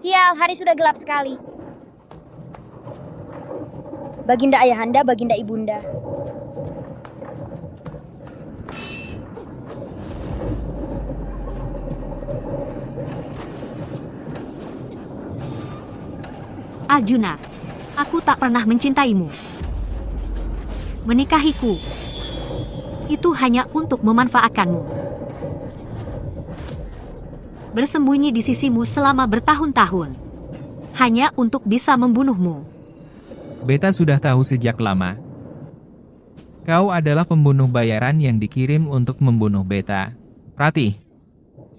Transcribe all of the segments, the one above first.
Sial, hari sudah gelap sekali. Baginda ayahanda, baginda ibunda. Arjuna, aku tak pernah mencintaimu. Menikahiku itu hanya untuk memanfaatkanmu. Bersembunyi di sisimu selama bertahun-tahun hanya untuk bisa membunuhmu. Beta sudah tahu sejak lama. Kau adalah pembunuh bayaran yang dikirim untuk membunuh Beta. Ratih,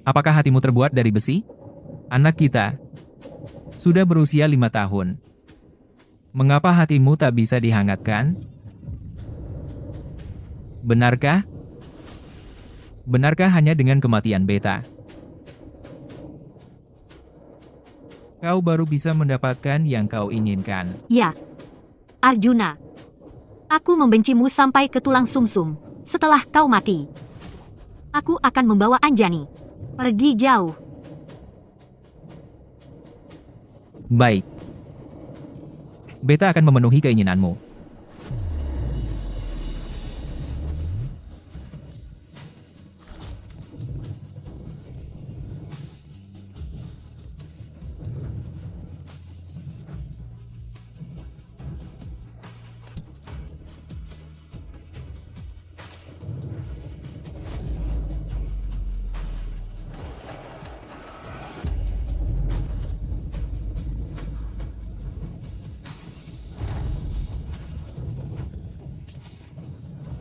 apakah hatimu terbuat dari besi? Anak kita sudah berusia 5 tahun. Mengapa hatimu tak bisa dihangatkan? Benarkah? Benarkah hanya dengan kematian Beta kau baru bisa mendapatkan yang kau inginkan? Ya, Arjuna. Aku membencimu sampai ke tulang sumsum. Setelah kau mati, aku akan membawa Anjani pergi jauh. Baik. Beta akan memenuhi keinginanmu.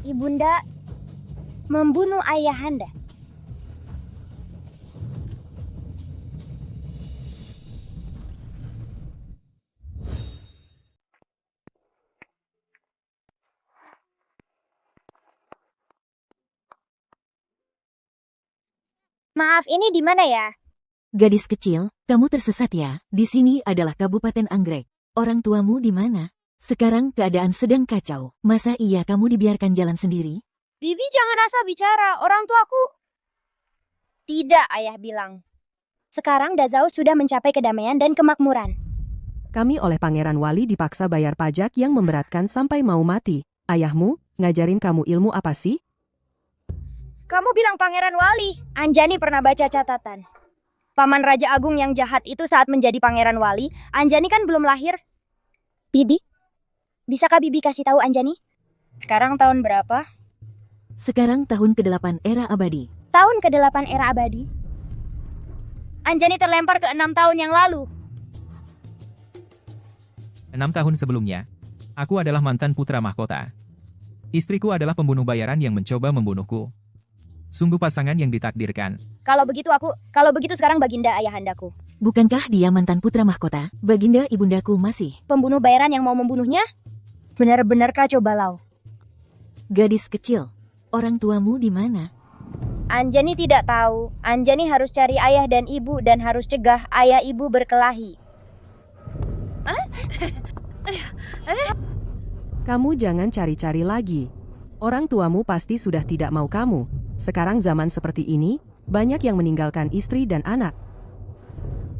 Ibunda membunuh ayahanda. Maaf, ini di mana ya? Gadis kecil, kamu tersesat ya. Di sini adalah Kabupaten Anggrek. Orang tuamu di mana? Sekarang keadaan sedang kacau. Masa iya kamu dibiarkan jalan sendiri? Bibi jangan asal bicara, orang tuaku. Tidak, ayah bilang. Sekarang Dazau sudah mencapai kedamaian dan kemakmuran. Kami oleh Pangeran Wali dipaksa bayar pajak yang memberatkan sampai mau mati. Ayahmu, ngajarin kamu ilmu apa sih? Kamu bilang Pangeran Wali. Anjani pernah baca catatan. Paman Raja Agung yang jahat itu saat menjadi Pangeran Wali, Anjani kan belum lahir. Bibi, bisakah Bibi kasih tahu Anjani? Sekarang tahun berapa? Sekarang tahun ke-8 era abadi. Tahun ke-8 era abadi. Anjani terlempar ke 6 tahun yang lalu. 6 tahun sebelumnya, aku adalah mantan putra mahkota. Istriku adalah pembunuh bayaran yang mencoba membunuhku. Sungguh pasangan yang ditakdirkan. Kalau begitu sekarang baginda ayahandaku. Bukankah dia mantan putra mahkota? Baginda ibundaku masih. Pembunuh bayaran yang mau membunuhnya? Benar-benar kacau balau. Gadis kecil, orang tuamu di mana? Anjani tidak tahu. Anjani harus cari ayah dan ibu dan harus cegah ayah ibu berkelahi. Kamu jangan cari-cari lagi. Orang tuamu pasti sudah tidak mau kamu. Sekarang zaman seperti ini, banyak yang meninggalkan istri dan anak.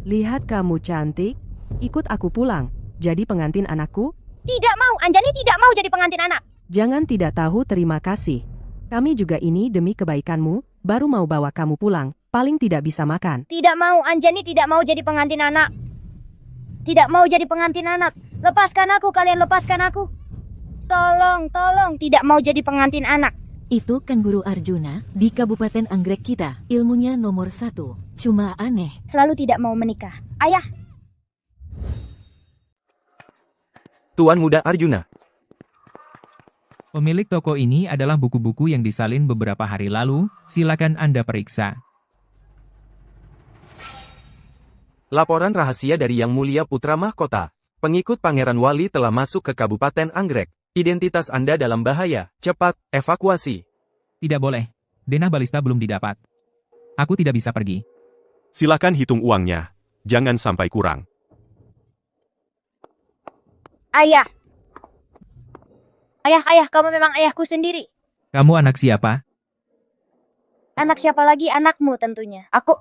Lihat kamu cantik, ikut aku pulang. Jadi pengantin anakku? Tidak mau, Anjani tidak mau jadi pengantin anak. Jangan tidak tahu terima kasih. Kami juga ini demi kebaikanmu, baru mau bawa kamu pulang. Paling tidak bisa makan. Tidak mau, Anjani tidak mau jadi pengantin anak. Tidak mau jadi pengantin anak. Lepaskan aku, kalian lepaskan aku. Tolong, tidak mau jadi pengantin anak. Itu kan Guru Arjuna di Kabupaten Anggrek kita. Ilmunya nomor 1. Cuma aneh. Selalu tidak mau menikah. Ayah. Tuan Muda Arjuna. Pemilik toko ini adalah buku-buku yang disalin beberapa hari lalu, silakan Anda periksa. Laporan rahasia dari Yang Mulia Putra Mahkota. Pengikut Pangeran Wali telah masuk ke Kabupaten Anggrek. Identitas Anda dalam bahaya. Cepat, evakuasi. Tidak boleh. Denah balista belum didapat. Aku tidak bisa pergi. Silakan hitung uangnya. Jangan sampai kurang. Ayah. Ayah, kamu memang ayahku sendiri. Kamu anak siapa? Anak siapa lagi? Anakmu tentunya. Aku.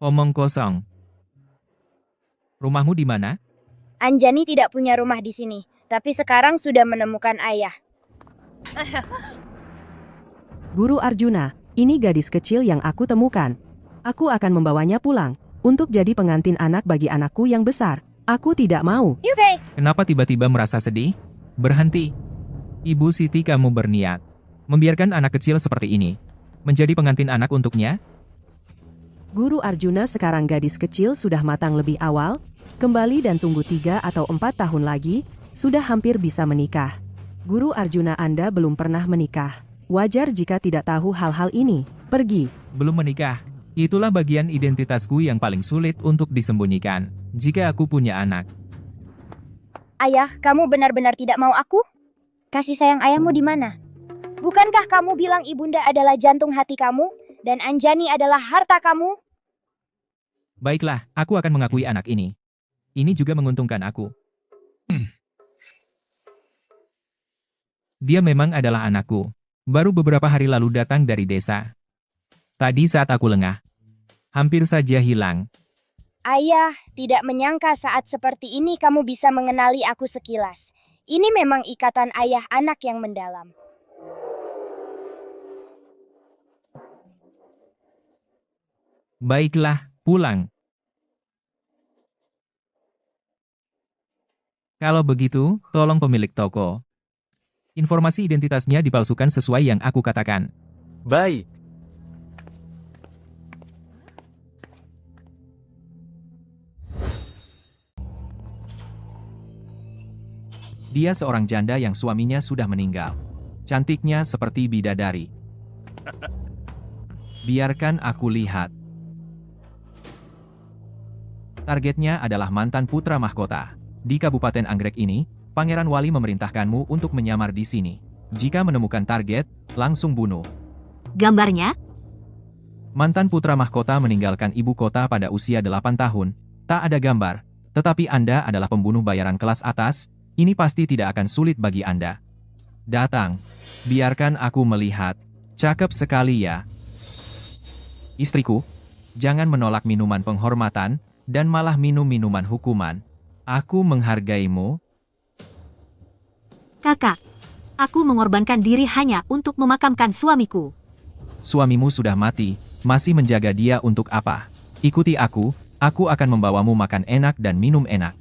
Omong kosong. Rumahmu di mana? Anjani tidak punya rumah di sini, tapi sekarang sudah menemukan ayah. Guru Arjuna, ini gadis kecil yang aku temukan. Aku akan membawanya pulang untuk jadi pengantin anak bagi anakku yang besar. Aku tidak mau. Yupe! Kenapa tiba-tiba merasa sedih? Berhenti. Ibu Siti, kamu berniat membiarkan anak kecil seperti ini menjadi pengantin anak untuknya? Guru Arjuna, sekarang gadis kecil sudah matang lebih awal. Kembali dan tunggu 3 atau 4 tahun lagi, sudah hampir bisa menikah. Guru Arjuna, Anda belum pernah menikah. Wajar jika tidak tahu hal-hal ini. Pergi. Belum menikah. Itulah bagian identitasku yang paling sulit untuk disembunyikan jika aku punya anak. Ayah, kamu benar-benar tidak mau aku? Kasih sayang ayahmu di mana? Bukankah kamu bilang ibunda adalah jantung hati kamu, dan Anjani adalah harta kamu? Baiklah, aku akan mengakui anak ini. Ini juga menguntungkan aku. Dia memang adalah anakku. Baru beberapa hari lalu datang dari desa. Tadi saat aku lengah, hampir saja hilang. Ayah, tidak menyangka saat seperti ini kamu bisa mengenali aku sekilas. Ini memang ikatan ayah anak yang mendalam. Baiklah, pulang. Kalau begitu, tolong pemilik toko. Informasi identitasnya dipalsukan sesuai yang aku katakan. Baik. Dia seorang janda yang suaminya sudah meninggal. Cantiknya seperti bidadari. Biarkan aku lihat. Targetnya adalah mantan putra mahkota. Di Kabupaten Anggrek ini, Pangeran Wali memerintahkanmu untuk menyamar di sini. Jika menemukan target, langsung bunuh. Gambarnya? Mantan putra mahkota meninggalkan ibu kota pada usia 8 tahun. Tak ada gambar. Tetapi Anda adalah pembunuh bayaran kelas atas. Ini pasti tidak akan sulit bagi Anda. Datang. Biarkan aku melihat. Cakep sekali ya. Istriku, jangan menolak minuman penghormatan, dan malah minum minuman hukuman. Aku menghargaimu. Kakak, aku mengorbankan diri hanya untuk memakamkan suamiku. Suamimu sudah mati, masih menjaga dia untuk apa? Ikuti aku akan membawamu makan enak dan minum enak.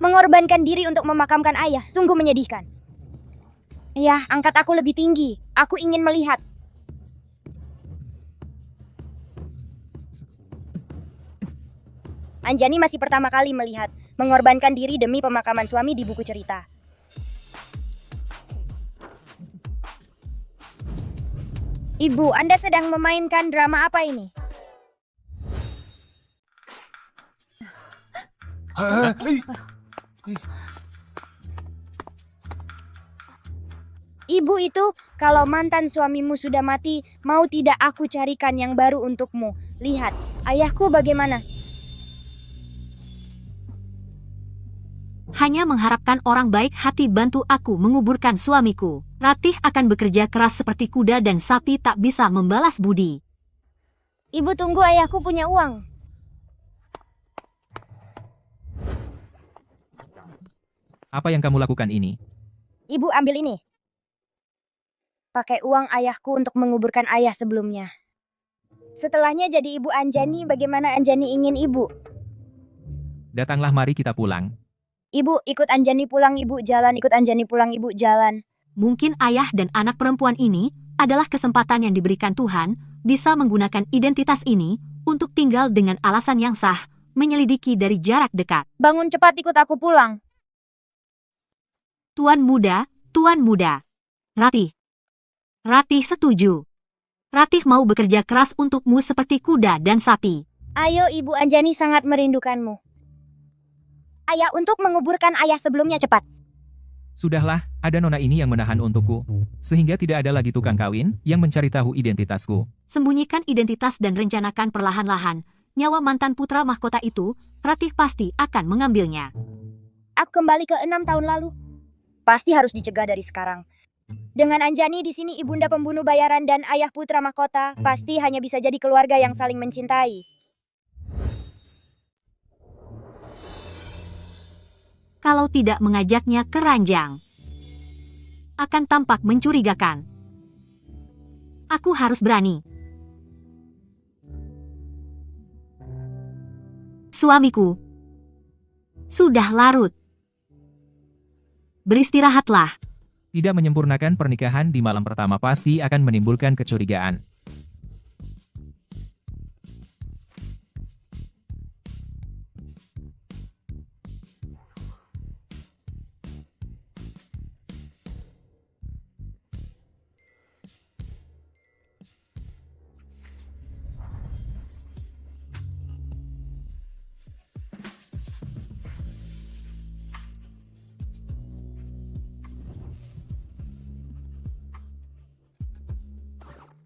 Mengorbankan diri untuk memakamkan ayah, sungguh menyedihkan. Ya, angkat aku lebih tinggi. Aku ingin melihat. Anjani masih pertama kali melihat mengorbankan diri demi pemakaman suami di buku cerita. Ibu, Anda sedang memainkan drama apa ini? Ibu itu, kalau mantan suamimu sudah mati, mau tidak aku carikan yang baru untukmu. Lihat, ayahku bagaimana? Hanya mengharapkan orang baik hati bantu aku menguburkan suamiku. Ratih akan bekerja keras seperti kuda dan sapi tak bisa membalas budi. Ibu tunggu, ayahku punya uang. Apa yang kamu lakukan ini? Ibu ambil ini. Pakai uang ayahku untuk menguburkan ayah sebelumnya. Setelahnya jadi ibu Anjani, bagaimana Anjani ingin ibu? Datanglah, mari kita pulang. Ibu, ikut Anjani pulang, ibu jalan, ikut Anjani pulang, ibu jalan. Mungkin ayah dan anak perempuan ini adalah kesempatan yang diberikan Tuhan bisa menggunakan identitas ini untuk tinggal dengan alasan yang sah, menyelidiki dari jarak dekat. Bangun cepat, ikut aku pulang. Tuan muda, Ratih. Ratih setuju. Ratih mau bekerja keras untukmu seperti kuda dan sapi. Ayo, ibu Anjani sangat merindukanmu. Ayah, untuk menguburkan ayah sebelumnya cepat. Sudahlah, ada nona ini yang menahan untukku. Sehingga tidak ada lagi tukang kawin yang mencari tahu identitasku. Sembunyikan identitas dan rencanakan perlahan-lahan. Nyawa mantan putra mahkota itu, Ratih pasti akan mengambilnya. Aku kembali ke 6 tahun lalu. Pasti harus dicegah dari sekarang. Dengan Anjani di sini ibunda pembunuh bayaran dan ayah putra mahkota, pasti hanya bisa jadi keluarga yang saling mencintai. Kalau tidak mengajaknya ke ranjang, akan tampak mencurigakan. Aku harus berani. Suamiku, sudah larut. Beristirahatlah. Tidak menyempurnakan pernikahan di malam pertama pasti akan menimbulkan kecurigaan.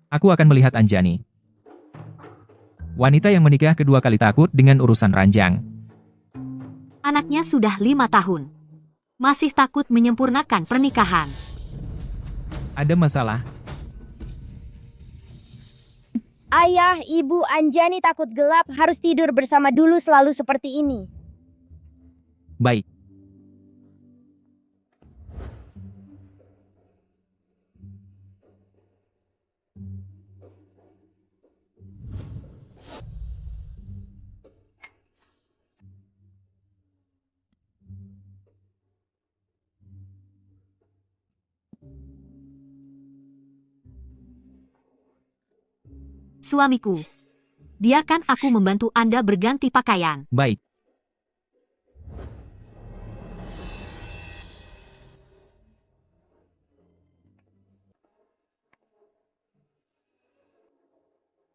Aku akan melihat Anjani. Wanita yang menikah kedua kali takut dengan urusan ranjang. Anaknya sudah 5 tahun. Masih takut menyempurnakan pernikahan. Ada masalah? Ayah, ibu, Anjani takut gelap, harus tidur bersama dulu selalu seperti ini. Baik. Suamiku, biarkan aku membantu Anda berganti pakaian. Baik.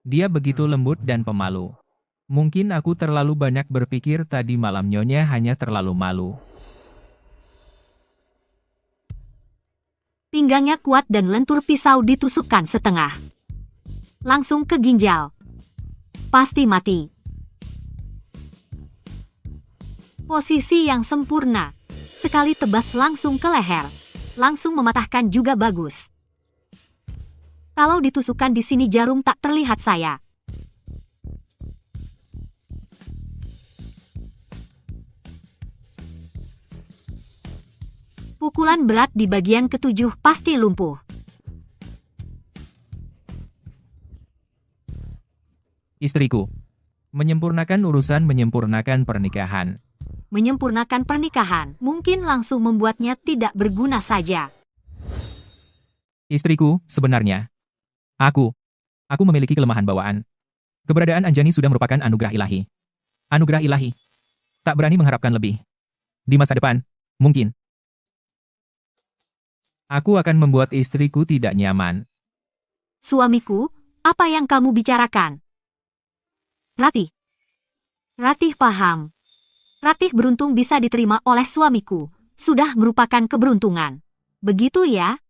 Dia begitu lembut dan pemalu. Mungkin aku terlalu banyak berpikir tadi malam, Nyonya hanya terlalu malu. Pinggangnya kuat dan lentur pisau ditusukkan setengah. Langsung ke ginjal. Pasti mati. Posisi yang sempurna. Sekali tebas langsung ke leher. Langsung mematahkan juga bagus. Kalau ditusukkan di sini jarum tak terlihat saya. Pukulan berat di bagian ketujuh pasti lumpuh. Istriku. Menyempurnakan urusan menyempurnakan pernikahan. Menyempurnakan pernikahan mungkin langsung membuatnya tidak berguna saja. Istriku, sebenarnya. Aku memiliki kelemahan bawaan. Keberadaan Anjani sudah merupakan anugerah ilahi. Anugerah ilahi. Tak berani mengharapkan lebih. Di masa depan, mungkin. Aku akan membuat istriku tidak nyaman. Suamiku, apa yang kamu bicarakan? Ratih paham. Ratih beruntung bisa diterima oleh suamiku. Sudah merupakan keberuntungan. Begitu ya?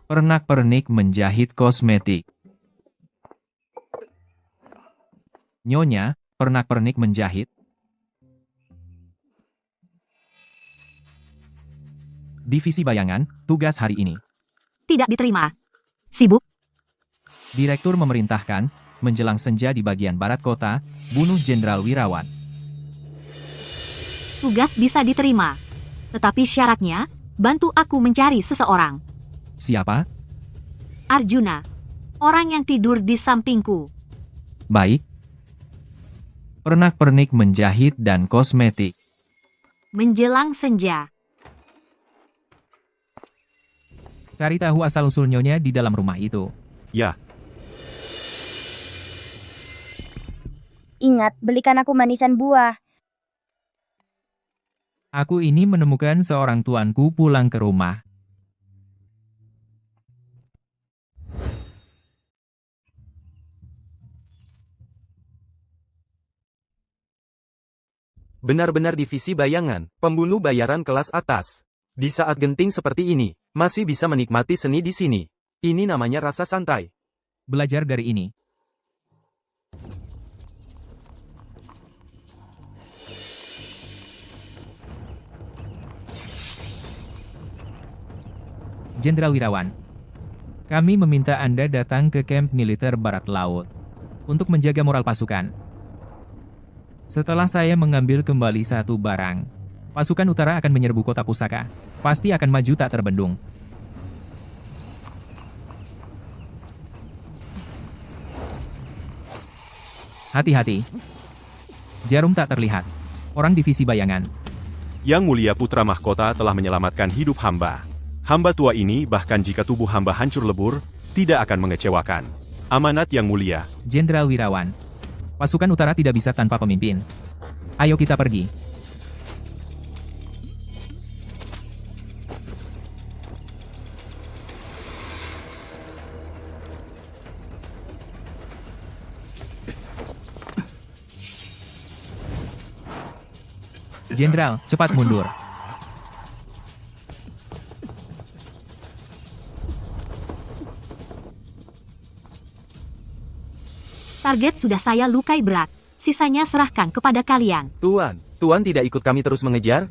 Pernak-pernik menjahit kosmetik. Nyonya, pernak-pernik menjahit. Divisi bayangan, tugas hari ini. Tidak diterima. Sibuk. Direktur memerintahkan, menjelang senja di bagian barat kota, bunuh Jenderal Wirawan. Tugas bisa diterima. Tetapi syaratnya, bantu aku mencari seseorang. Siapa? Arjuna. Orang yang tidur di sampingku. Baik. Pernak-pernik menjahit dan kosmetik. Menjelang senja. Cari tahu asal-usul Nyonya di dalam rumah itu. Ya, Ingat, belikan aku manisan buah. Aku ini menemukan seorang tuanku pulang ke rumah. Benar-benar divisi bayangan, pembunuh bayaran kelas atas. Di saat genting seperti ini, masih bisa menikmati seni di sini. Ini namanya rasa santai. Belajar dari ini. Jenderal Wirawan, kami meminta Anda datang ke kamp militer Barat Laut untuk menjaga moral pasukan. Setelah saya mengambil kembali satu barang, pasukan utara akan menyerbu kota pusaka. Pasti akan maju tak terbendung. Hati-hati. Jarum tak terlihat. Orang divisi bayangan. Yang Mulia Putra Mahkota telah menyelamatkan hidup hamba. Hamba tua ini bahkan jika tubuh hamba hancur lebur, tidak akan mengecewakan. Amanat Yang Mulia. Jenderal Wirawan, pasukan utara tidak bisa tanpa pemimpin. Ayo kita pergi. Jenderal, cepat mundur. Target sudah saya lukai berat. Sisanya serahkan kepada kalian. Tuan tidak ikut kami terus mengejar?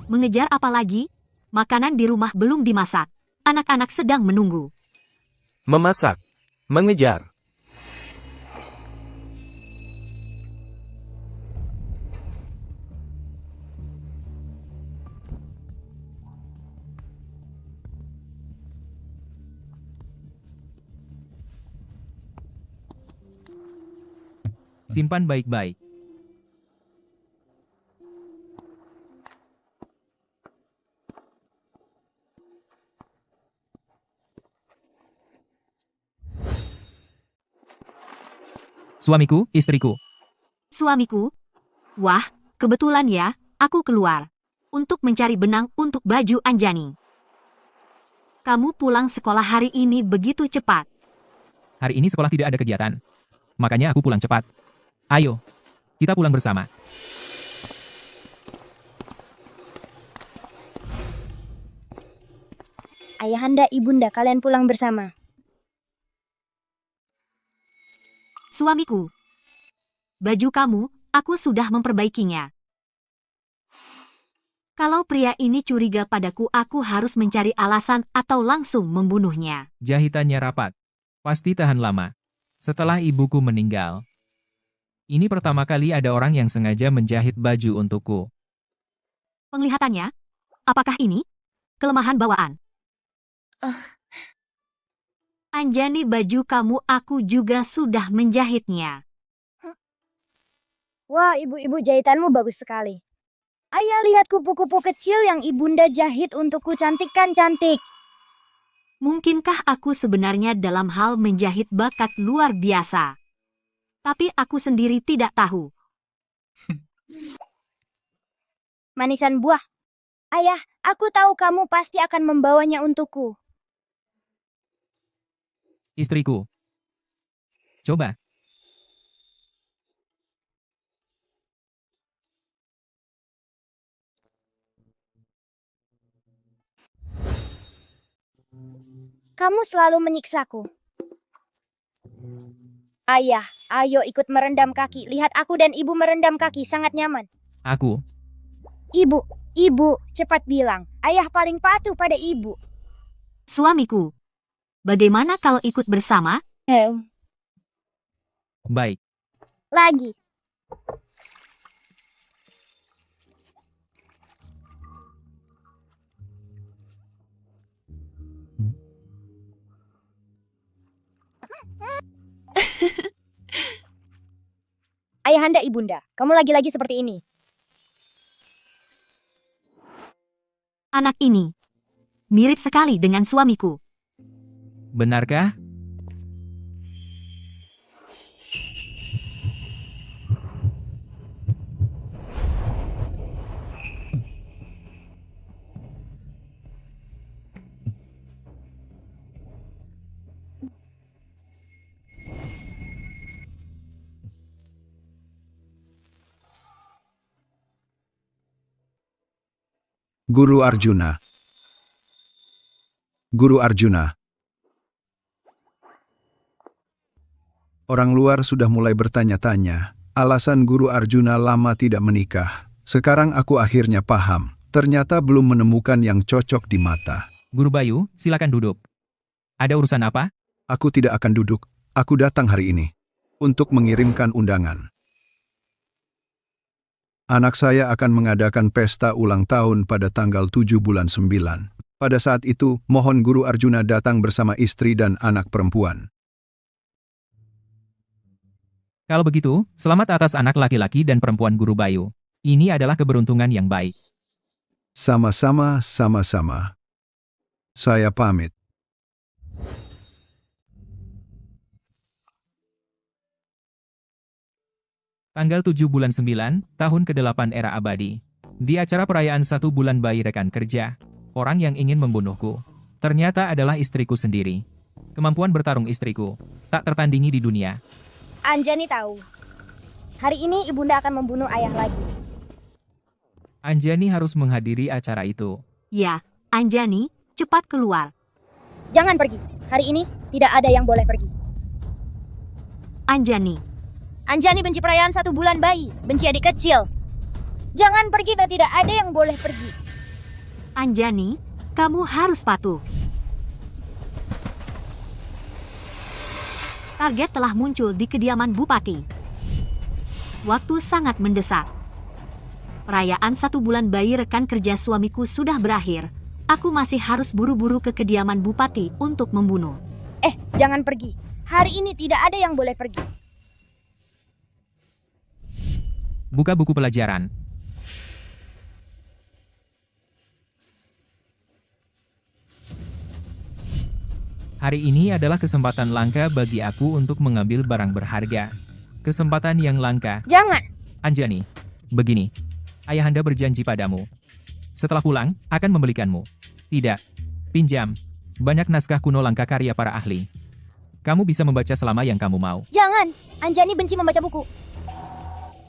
Mengejar apa lagi? Makanan di rumah belum dimasak. Anak-anak sedang menunggu. Memasak. Mengejar. Simpan baik-baik. Suamiku, istriku. Suamiku? Wah, kebetulan ya, aku keluar. Untuk mencari benang untuk baju Anjani. Kamu pulang sekolah hari ini begitu cepat. Hari ini sekolah tidak ada kegiatan. Makanya aku pulang cepat. Ayo, kita pulang bersama. Ayahanda, ibunda, kalian pulang bersama. Suamiku. Baju kamu, aku sudah memperbaikinya. Kalau pria ini curiga padaku, aku harus mencari alasan atau langsung membunuhnya. Jahitannya rapat. Pasti tahan lama. Setelah ibuku meninggal. Ini pertama kali ada orang yang sengaja menjahit baju untukku. Penglihatannya, apakah ini kelemahan bawaan? Anjani, baju kamu aku juga sudah menjahitnya. Wah, ibu-ibu, jahitanmu bagus sekali. Ayah, lihat kupu-kupu kecil yang ibunda jahit untukku, cantik kan cantik. Mungkinkah aku sebenarnya dalam hal menjahit bakat luar biasa? Tapi aku sendiri tidak tahu. Manisan buah. Ayah, aku tahu kamu pasti akan membawanya untukku. Istriku. Coba. Kamu selalu menyiksaku. Ayah, ayo ikut merendam kaki. Lihat aku dan ibu merendam kaki, sangat nyaman. Aku. Ibu, cepat bilang. Ayah paling patuh pada ibu. Suamiku. Bagaimana kalau ikut bersama? Baik. Lagi. Ayahanda, ibunda, kamu lagi-lagi seperti ini. Anak ini mirip sekali dengan suamiku. Benarkah? Guru Arjuna. Guru Arjuna. Orang luar sudah mulai bertanya-tanya, alasan Guru Arjuna lama tidak menikah. Sekarang aku akhirnya paham, ternyata belum menemukan yang cocok di mata. Guru Bayu, silakan duduk. Ada urusan apa? Aku tidak akan duduk. Aku datang hari ini untuk mengirimkan undangan. Anak saya akan mengadakan pesta ulang tahun pada tanggal 7 bulan 9. Pada saat itu, mohon Guru Arjuna datang bersama istri dan anak perempuan. Kalau begitu, selamat atas anak laki-laki dan perempuan Guru Bayu. Ini adalah keberuntungan yang baik. Sama-sama, sama-sama. Saya pamit. Tanggal 7 bulan 9, tahun ke-8 era abadi. Di acara perayaan 1 bulan bayi rekan kerja, orang yang ingin membunuhku, ternyata adalah istriku sendiri. Kemampuan bertarung istriku, tak tertandingi di dunia. Anjani tahu. Hari ini ibunda akan membunuh ayah lagi. Anjani harus menghadiri acara itu. Ya, Anjani, cepat keluar. Jangan pergi. Hari ini tidak ada yang boleh pergi. Anjani, Anjani benci perayaan 1 bulan bayi, benci adik kecil. Jangan pergi dan tidak ada yang boleh pergi. Anjani, kamu harus patuh. Target telah muncul di kediaman Bupati. Waktu sangat mendesak. Perayaan 1 bulan bayi rekan kerja suamiku sudah berakhir. Aku masih harus buru-buru ke kediaman Bupati untuk membunuh. Jangan pergi. Hari ini tidak ada yang boleh pergi. Buka buku pelajaran. Hari ini adalah kesempatan langka bagi aku untuk mengambil barang berharga. Kesempatan yang langka. Jangan. Anjani, begini. Ayahanda berjanji padamu. Setelah pulang, akan membelikanmu. Tidak. Pinjam. Banyak naskah kuno langka karya para ahli. Kamu bisa membaca selama yang kamu mau. Jangan. Anjani benci membaca buku.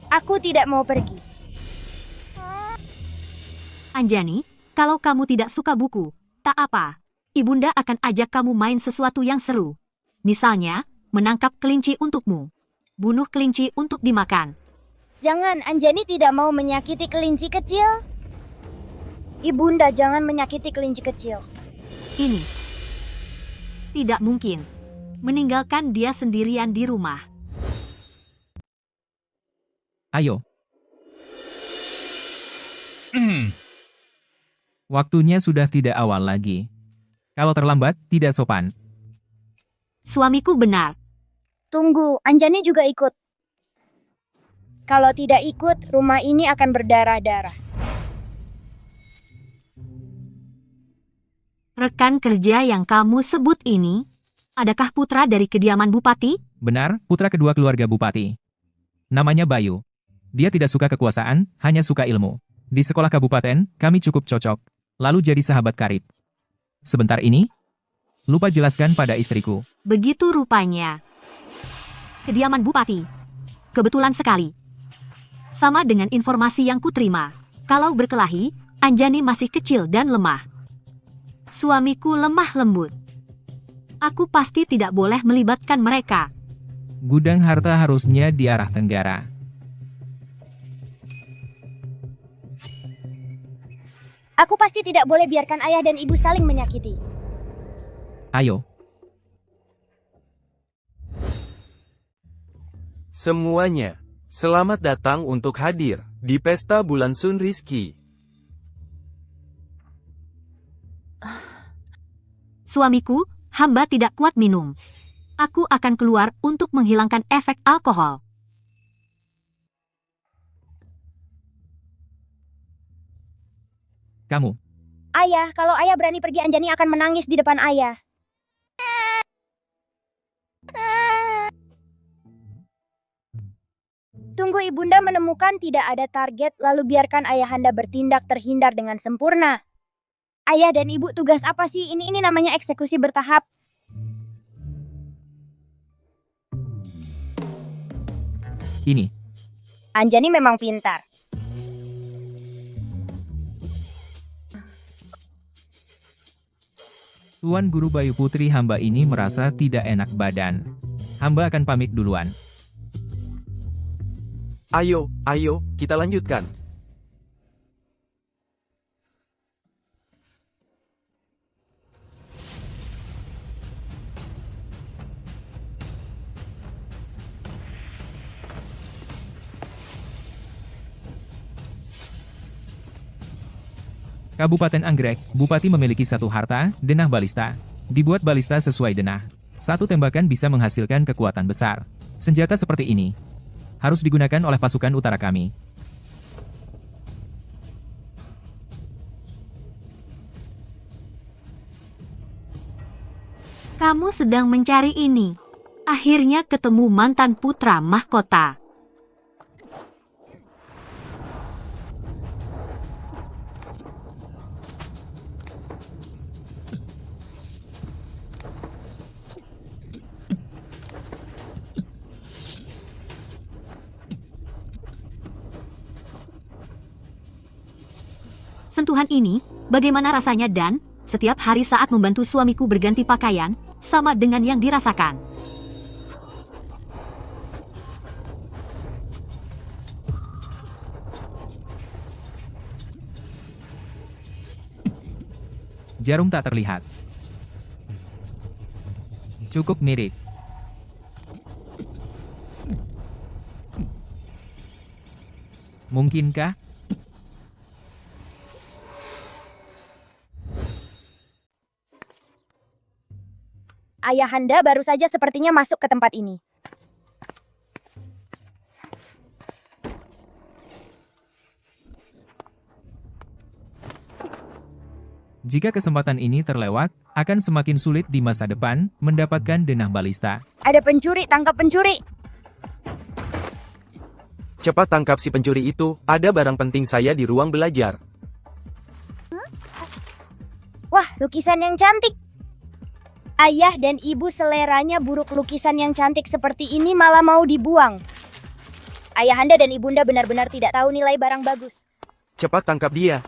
Aku tidak mau pergi. Anjani, kalau kamu tidak suka buku, tak apa. Ibunda akan ajak kamu main sesuatu yang seru. Misalnya, menangkap kelinci untukmu. Bunuh kelinci untuk dimakan. Jangan, Anjani tidak mau menyakiti kelinci kecil. Ibunda jangan menyakiti kelinci kecil. Ini tidak mungkin. Meninggalkan dia sendirian di rumah. Ayo. Waktunya sudah tidak awal lagi. Kalau terlambat, tidak sopan. Suamiku benar. Tunggu, Anjani juga ikut. Kalau tidak ikut, rumah ini akan berdarah-darah. Rekan kerja yang kamu sebut ini, adakah putra dari kediaman Bupati? Benar, putra kedua keluarga Bupati. Namanya Bayu. Dia tidak suka kekuasaan, hanya suka ilmu. Di sekolah kabupaten, kami cukup cocok. Lalu jadi sahabat karib. Sebentar ini, lupa jelaskan pada istriku. Begitu rupanya. Kediaman Bupati. Kebetulan sekali. Sama dengan informasi yang kuterima. Kalau berkelahi, Anjani masih kecil dan lemah. Suamiku lemah lembut. Aku pasti tidak boleh melibatkan mereka. Gudang harta harusnya di arah tenggara. Aku pasti tidak boleh biarkan ayah dan ibu saling menyakiti. Ayo. Semuanya, selamat datang untuk hadir di pesta bulan Sun Rizki. Suamiku, hamba tidak kuat minum. Aku akan keluar untuk menghilangkan efek alkohol. Kamu. Ayah, kalau ayah berani pergi, Anjani akan menangis di depan ayah. Tunggu ibunda menemukan tidak ada target, lalu biarkan ayahanda bertindak terhindar dengan sempurna. Ayah dan ibu tugas apa sih? Ini namanya eksekusi bertahap. Ini. Anjani memang pintar. Tuan Guru Bayu Putri hamba ini merasa tidak enak badan. Hamba akan pamit duluan. Ayo, kita lanjutkan. Kabupaten Anggrek, Bupati memiliki satu harta, denah balista. Dibuat balista sesuai denah. Satu tembakan bisa menghasilkan kekuatan besar. Senjata seperti ini harus digunakan oleh pasukan utara kami. Kamu sedang mencari ini. Akhirnya ketemu mantan putra mahkota. Sentuhan ini, bagaimana rasanya dan, setiap hari saat membantu suamiku berganti pakaian, sama dengan yang dirasakan. Jarum tak terlihat. Cukup mirip. Mungkinkah? Ayahanda baru saja sepertinya masuk ke tempat ini. Jika kesempatan ini terlewat, akan semakin sulit di masa depan mendapatkan denah balista. Ada pencuri, tangkap pencuri. Cepat tangkap si pencuri itu, ada barang penting saya di ruang belajar. Wah, lukisan yang cantik. Ayah dan ibu seleranya buruk lukisan yang cantik seperti ini malah mau dibuang. Ayahanda dan ibunda benar-benar tidak tahu nilai barang bagus. Cepat tangkap dia.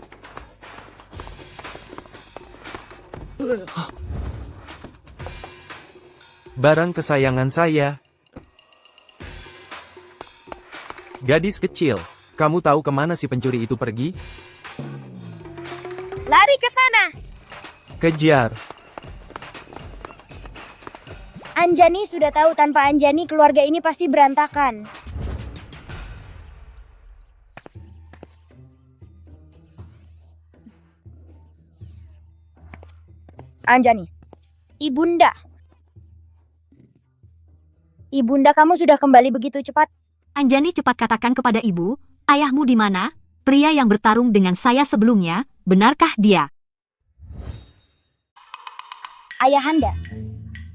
Barang kesayangan saya. Gadis kecil, kamu tahu kemana si pencuri itu pergi? Lari ke sana. Kejar. Anjani sudah tahu tanpa Anjani keluarga ini pasti berantakan. Anjani. Ibunda. Ibunda kamu sudah kembali begitu cepat. Anjani cepat katakan kepada ibu, ayahmu di mana? Pria yang bertarung dengan saya sebelumnya, benarkah dia? Ayahanda.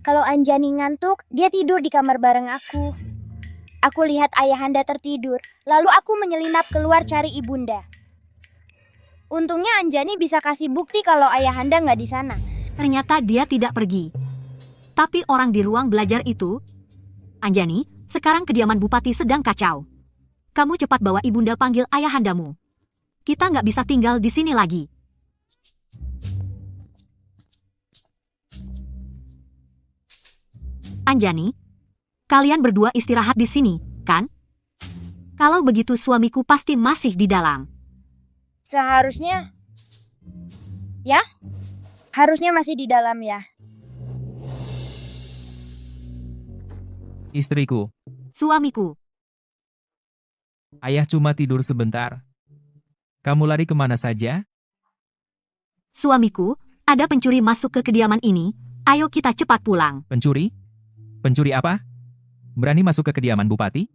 Kalau Anjani ngantuk, dia tidur di kamar bareng aku. Aku lihat ayahanda tertidur, lalu aku menyelinap keluar cari ibunda. Untungnya Anjani bisa kasih bukti kalau ayahanda nggak di sana. Ternyata dia tidak pergi. Tapi orang di ruang belajar itu, Anjani, sekarang kediaman Bupati sedang kacau. Kamu cepat bawa ibunda panggil ayahandamu. Kita nggak bisa tinggal di sini lagi. Anjani, kalian berdua istirahat di sini, kan? Kalau begitu suamiku pasti masih di dalam. Seharusnya... Ya? Harusnya masih di dalam ya. Istriku, Suamiku, ayah cuma tidur sebentar. Kamu lari kemana saja? suamiku, ada pencuri masuk ke kediaman ini. Ayo kita cepat pulang. Pencuri? Pencuri apa? Berani masuk ke kediaman Bupati?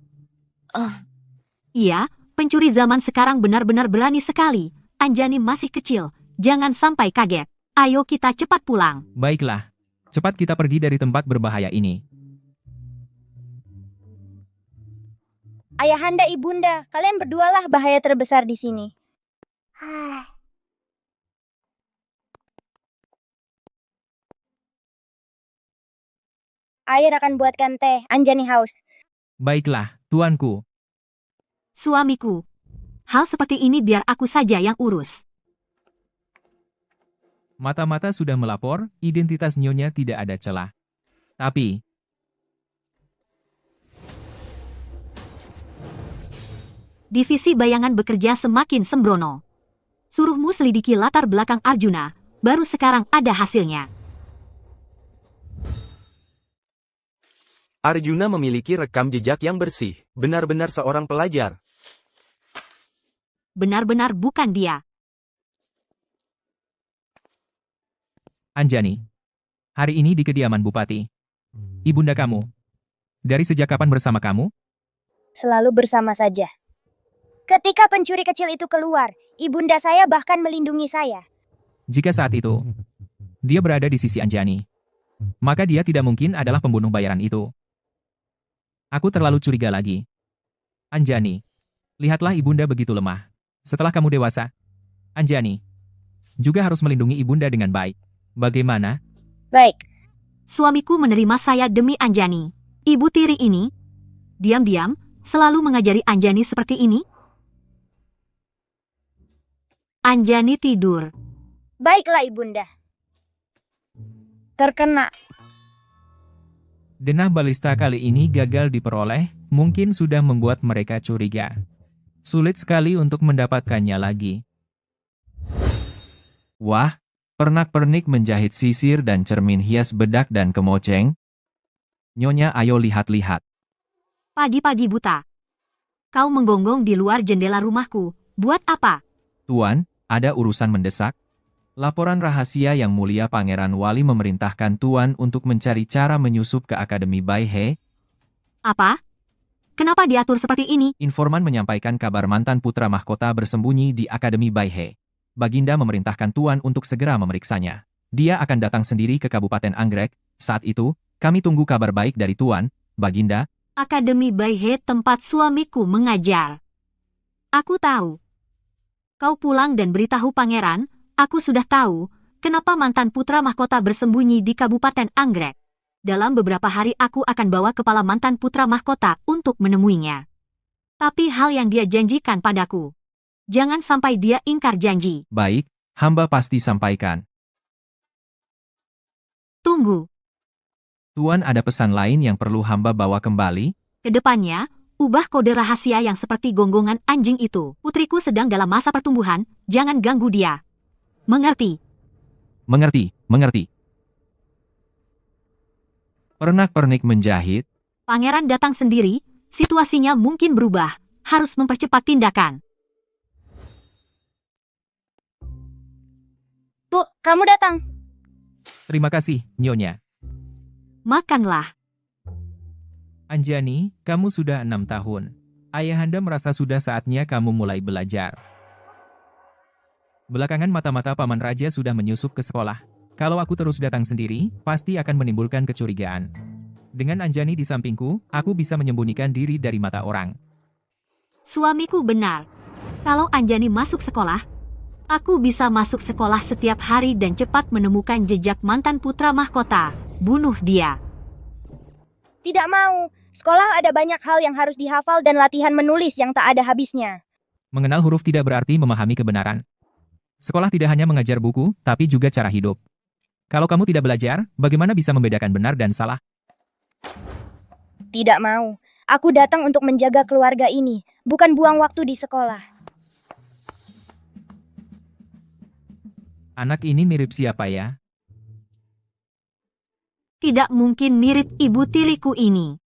Iya, pencuri zaman sekarang benar-benar berani sekali. Anjani masih kecil, jangan sampai kaget. Ayo kita cepat pulang. Baiklah. Cepat kita pergi dari tempat berbahaya ini. Ayahanda, ibunda, kalian berdualah bahaya terbesar di sini. Air akan buatkan teh, Anjani haus. Baiklah, tuanku. Suamiku, hal seperti ini biar aku saja yang urus. Mata-mata sudah melapor, identitas nyonya tidak ada celah. Tapi, Divisi bayangan bekerja semakin sembrono. Suruhmu selidiki latar belakang Arjuna, baru sekarang ada hasilnya. Arjuna memiliki rekam jejak yang bersih, benar-benar seorang pelajar. Benar-benar bukan dia. Anjani. Hari ini di kediaman Bupati. Ibunda kamu. Dari sejak kapan bersama kamu? Selalu bersama saja. Ketika pencuri kecil itu keluar, ibunda saya bahkan melindungi saya. Jika saat itu, dia berada di sisi Anjani, maka dia tidak mungkin adalah pembunuh bayaran itu. Aku terlalu curiga lagi. Anjani, lihatlah ibunda begitu lemah. Setelah kamu dewasa, Anjani juga harus melindungi ibunda dengan baik. Bagaimana? Baik, Suamiku menerima saya demi Anjani. Ibu tiri ini, diam-diam, selalu mengajari Anjani seperti ini. Anjani tidur. baiklah ibunda. Terkena. Denah balista kali ini gagal diperoleh, mungkin sudah membuat mereka curiga. Sulit sekali untuk mendapatkannya lagi. Wah, pernak-pernik menjahit sisir dan cermin hias bedak dan kemoceng. Nyonya, ayo lihat-lihat. Pagi-pagi buta. Kau menggonggong di luar jendela rumahku. Buat apa? Tuan, ada urusan mendesak. Laporan rahasia Yang Mulia Pangeran Wali memerintahkan Tuan untuk mencari cara menyusup ke Akademi Baihe. Apa? Kenapa diatur seperti ini? Informan menyampaikan kabar mantan putra mahkota bersembunyi di Akademi Baihe. Baginda memerintahkan Tuan untuk segera memeriksanya. Dia akan datang sendiri ke Kabupaten Anggrek. Saat itu, kami tunggu kabar baik dari Tuan, Baginda. Akademi Baihe tempat suamiku mengajar. Aku tahu. Kau pulang dan beritahu pangeran, aku sudah tahu kenapa mantan putra mahkota bersembunyi di Kabupaten Anggrek. Dalam beberapa hari aku akan bawa kepala mantan putra mahkota untuk menemuinya. Tapi hal yang dia janjikan padaku, jangan sampai dia ingkar janji. Baik, hamba pasti sampaikan. Tunggu. Tuan, ada pesan lain yang perlu hamba bawa kembali? Kedepannya, ubah kode rahasia yang seperti gonggongan anjing itu. Putriku sedang dalam masa pertumbuhan, jangan ganggu dia. Mengerti? Mengerti, mengerti. Pernak-pernik menjahit. Pangeran datang sendiri, situasinya mungkin berubah. Harus mempercepat tindakan. Bu, kamu datang. Terima kasih, Nyonya. Makanlah. Anjani, kamu sudah 6 tahun. Ayahanda merasa sudah saatnya kamu mulai belajar. Belakangan mata-mata Paman Raja sudah menyusup ke sekolah. Kalau aku terus datang sendiri, pasti akan menimbulkan kecurigaan. Dengan Anjani di sampingku, aku bisa menyembunyikan diri dari mata orang. Suamiku benar. Kalau Anjani masuk sekolah, aku bisa masuk sekolah setiap hari dan cepat menemukan jejak mantan putra mahkota. Bunuh dia. Tidak mau. Sekolah ada banyak hal yang harus dihafal dan latihan menulis yang tak ada habisnya. Mengenal huruf tidak berarti memahami kebenaran. Sekolah tidak hanya mengajar buku, tapi juga cara hidup. Kalau kamu tidak belajar, bagaimana bisa membedakan benar dan salah? Tidak mau. Aku datang untuk menjaga keluarga ini, bukan buang waktu di sekolah. Anak ini mirip siapa ya? Tidak mungkin mirip ibu tiriku ini.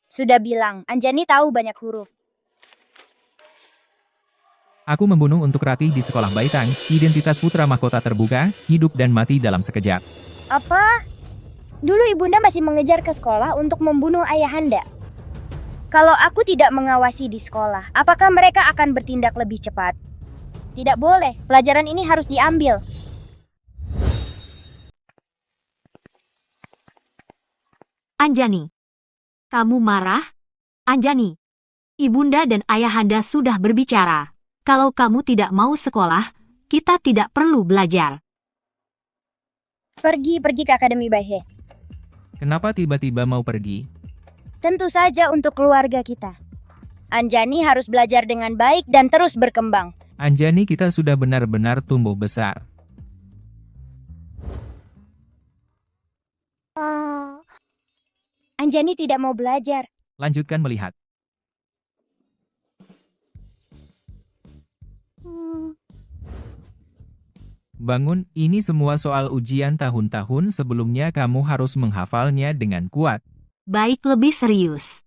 Sudah bilang, Anjani tahu banyak huruf. Aku membunuh untuk Ratih di sekolah Baitang, identitas putra mahkota terbuka, hidup dan mati dalam sekejap. Apa? Dulu ibunda masih mengejar ke sekolah untuk membunuh ayahanda. Kalau aku tidak mengawasi di sekolah, apakah mereka akan bertindak lebih cepat? Tidak boleh, pelajaran ini harus diambil. Anjani. Kamu marah? Anjani. Ibunda dan ayahanda sudah berbicara. Kalau kamu tidak mau sekolah, kita tidak perlu belajar. Pergi ke Akademi Baihe. Kenapa tiba-tiba mau pergi? Tentu saja untuk keluarga kita. Anjani harus belajar dengan baik dan terus berkembang. Anjani, kita sudah benar-benar tumbuh besar. Anjani tidak mau belajar. Lanjutkan melihat. Bangun, ini semua soal ujian tahun-tahun sebelumnya, kamu harus menghafalnya dengan kuat. Baik, lebih serius.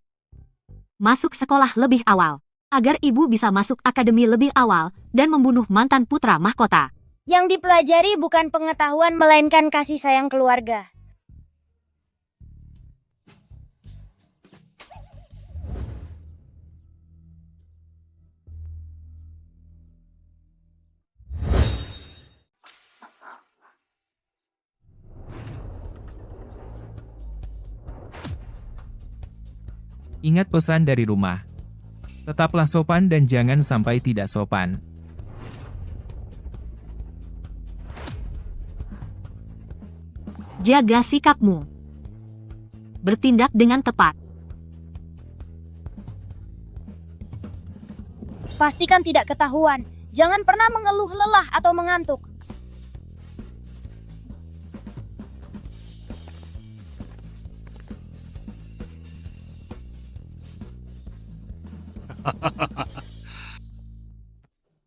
Masuk sekolah lebih awal. agar ibu bisa masuk akademi lebih awal dan membunuh mantan putra mahkota. Yang dipelajari bukan pengetahuan melainkan kasih sayang keluarga. Ingat pesan dari rumah. Tetaplah sopan dan jangan sampai tidak sopan. Jaga sikapmu. Bertindak dengan tepat. Pastikan tidak ketahuan. Jangan pernah mengeluh lelah atau mengantuk.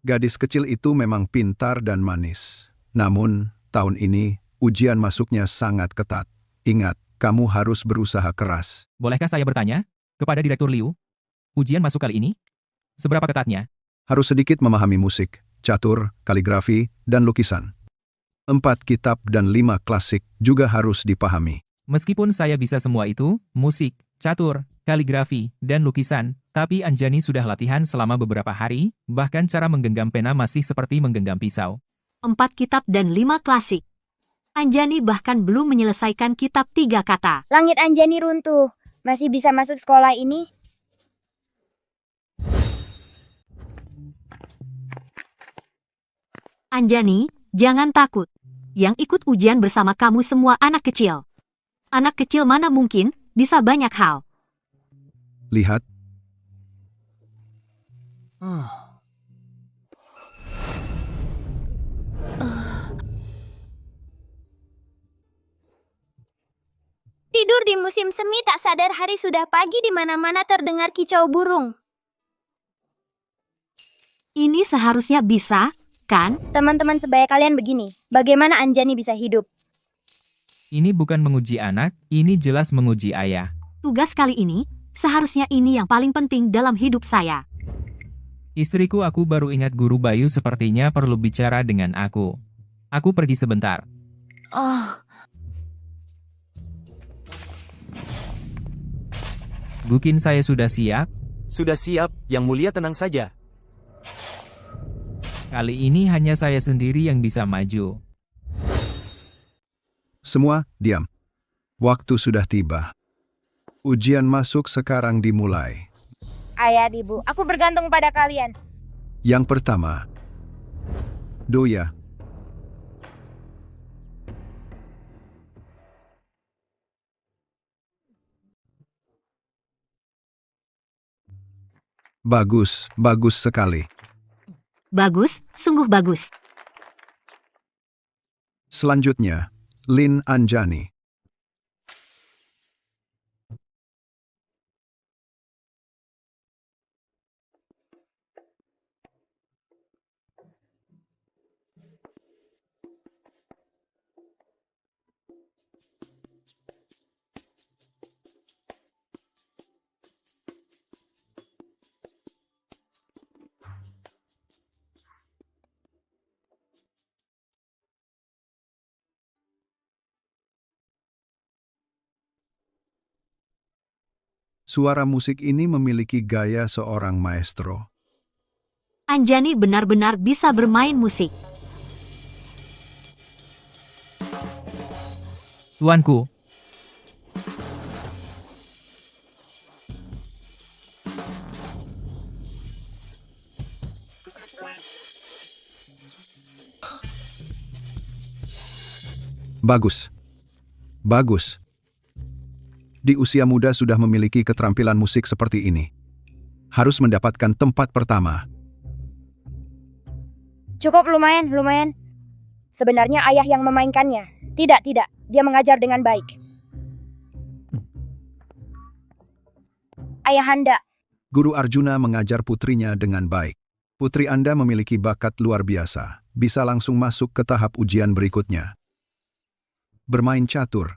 Gadis kecil itu memang pintar dan manis. Namun, tahun ini, ujian masuknya sangat ketat. Ingat, kamu harus berusaha keras. Bolehkah saya bertanya? Kepada Direktur Liu? Ujian masuk kali ini? Seberapa ketatnya? Harus sedikit memahami musik, catur, kaligrafi, dan lukisan. 4 kitab dan 5 klasik juga harus dipahami. Meskipun saya bisa semua itu, musik, catur, kaligrafi, dan lukisan, tapi Anjani sudah latihan selama beberapa hari, bahkan cara menggenggam pena masih seperti menggenggam pisau. 4 kitab dan 5 klasik. Anjani bahkan belum menyelesaikan kitab 3 kata. Langit Anjani runtuh. Masih bisa masuk sekolah ini? Anjani, jangan takut. Yang ikut ujian bersama kamu semua anak kecil. Anak kecil mana mungkin bisa banyak hal. Lihat, Tidur di musim semi tak sadar hari sudah pagi di mana-mana terdengar kicau burung. Ini seharusnya bisa, kan? Teman-teman sebaya kalian begini, bagaimana Anjani bisa hidup? Ini bukan menguji anak, ini jelas menguji ayah. Tugas kali ini, seharusnya ini yang paling penting dalam hidup saya. Istriku, aku baru ingat Guru Bayu sepertinya perlu bicara dengan aku. Aku pergi sebentar. Mungkin saya sudah siap? Sudah siap, Yang Mulia tenang saja. Kali ini hanya saya sendiri yang bisa maju. semua diam. Waktu sudah tiba. Ujian masuk sekarang dimulai. Ayah, ibu, aku bergantung pada kalian. Yang pertama, Doya. Bagus, bagus sekali. Bagus, sungguh bagus. Selanjutnya, Lin Anjani. Suara musik ini memiliki gaya seorang maestro. Anjani benar-benar bisa bermain musik. Tuanku, Bagus. Bagus. Di usia muda sudah memiliki keterampilan musik seperti ini. Harus mendapatkan tempat pertama. Cukup, lumayan. Sebenarnya ayah yang memainkannya. Tidak. Dia mengajar dengan baik. Ayahanda, Guru Arjuna mengajar putrinya dengan baik. Putri Anda memiliki bakat luar biasa. Bisa langsung masuk ke tahap ujian berikutnya. Bermain catur.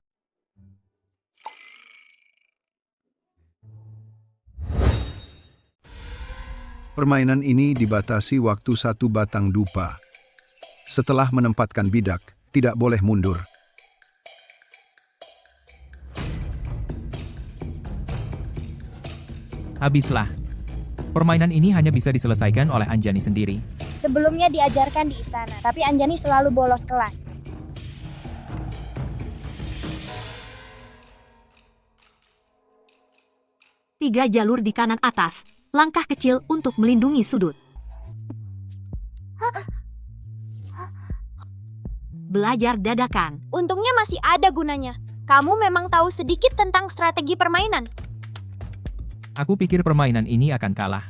Permainan ini dibatasi waktu 1 batang dupa. Setelah menempatkan bidak, tidak boleh mundur. Habislah. Permainan ini hanya bisa diselesaikan oleh Anjani sendiri. Sebelumnya diajarkan di istana, tapi Anjani selalu bolos kelas. Tiga jalur di kanan atas, langkah kecil untuk melindungi sudut. Belajar dadakan. Untungnya masih ada gunanya. Kamu memang tahu sedikit tentang strategi permainan. Aku pikir permainan ini akan kalah.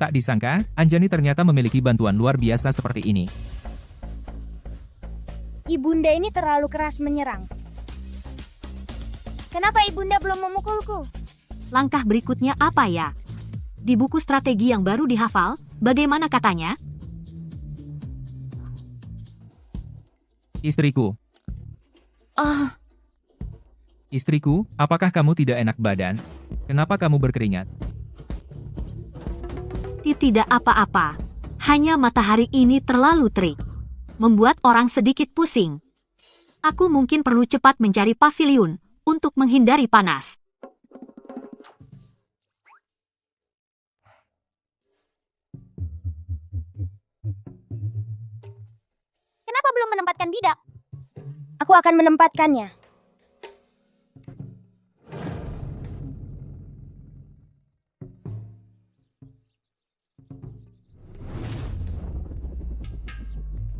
Tak disangka, Anjani ternyata memiliki bantuan luar biasa seperti ini. Ibunda ini terlalu keras menyerang. Kenapa ibunda belum memukulku? Langkah berikutnya apa ya? Di buku strategi yang baru dihafal, bagaimana katanya? Istriku. Istriku, apakah kamu tidak enak badan? Kenapa kamu berkeringat? Tidak apa-apa. Hanya matahari ini terlalu terik. Membuat orang sedikit pusing. Aku mungkin perlu cepat mencari paviliun untuk menghindari panas. Kenapa belum menempatkan bidak? Aku akan menempatkannya.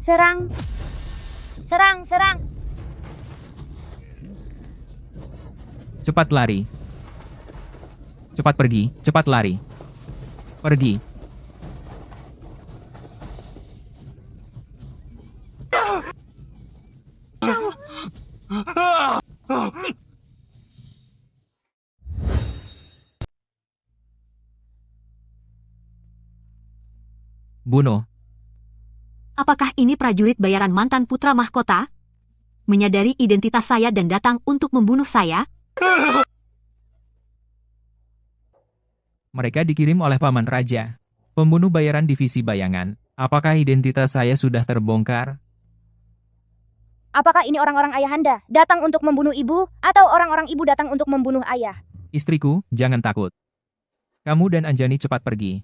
Serang. Serang, serang. Cepat lari. Cepat pergi, cepat lari. Pergi. Bunuh. Apakah ini prajurit bayaran mantan putra mahkota? Menyadari identitas saya dan datang untuk membunuh saya? Mereka dikirim oleh Paman Raja. Pembunuh bayaran divisi bayangan. Apakah identitas saya sudah terbongkar? Apakah ini orang-orang ayahanda datang untuk membunuh ibu, atau orang-orang ibu datang untuk membunuh ayah? Istriku, jangan takut. Kamu dan Anjani cepat pergi.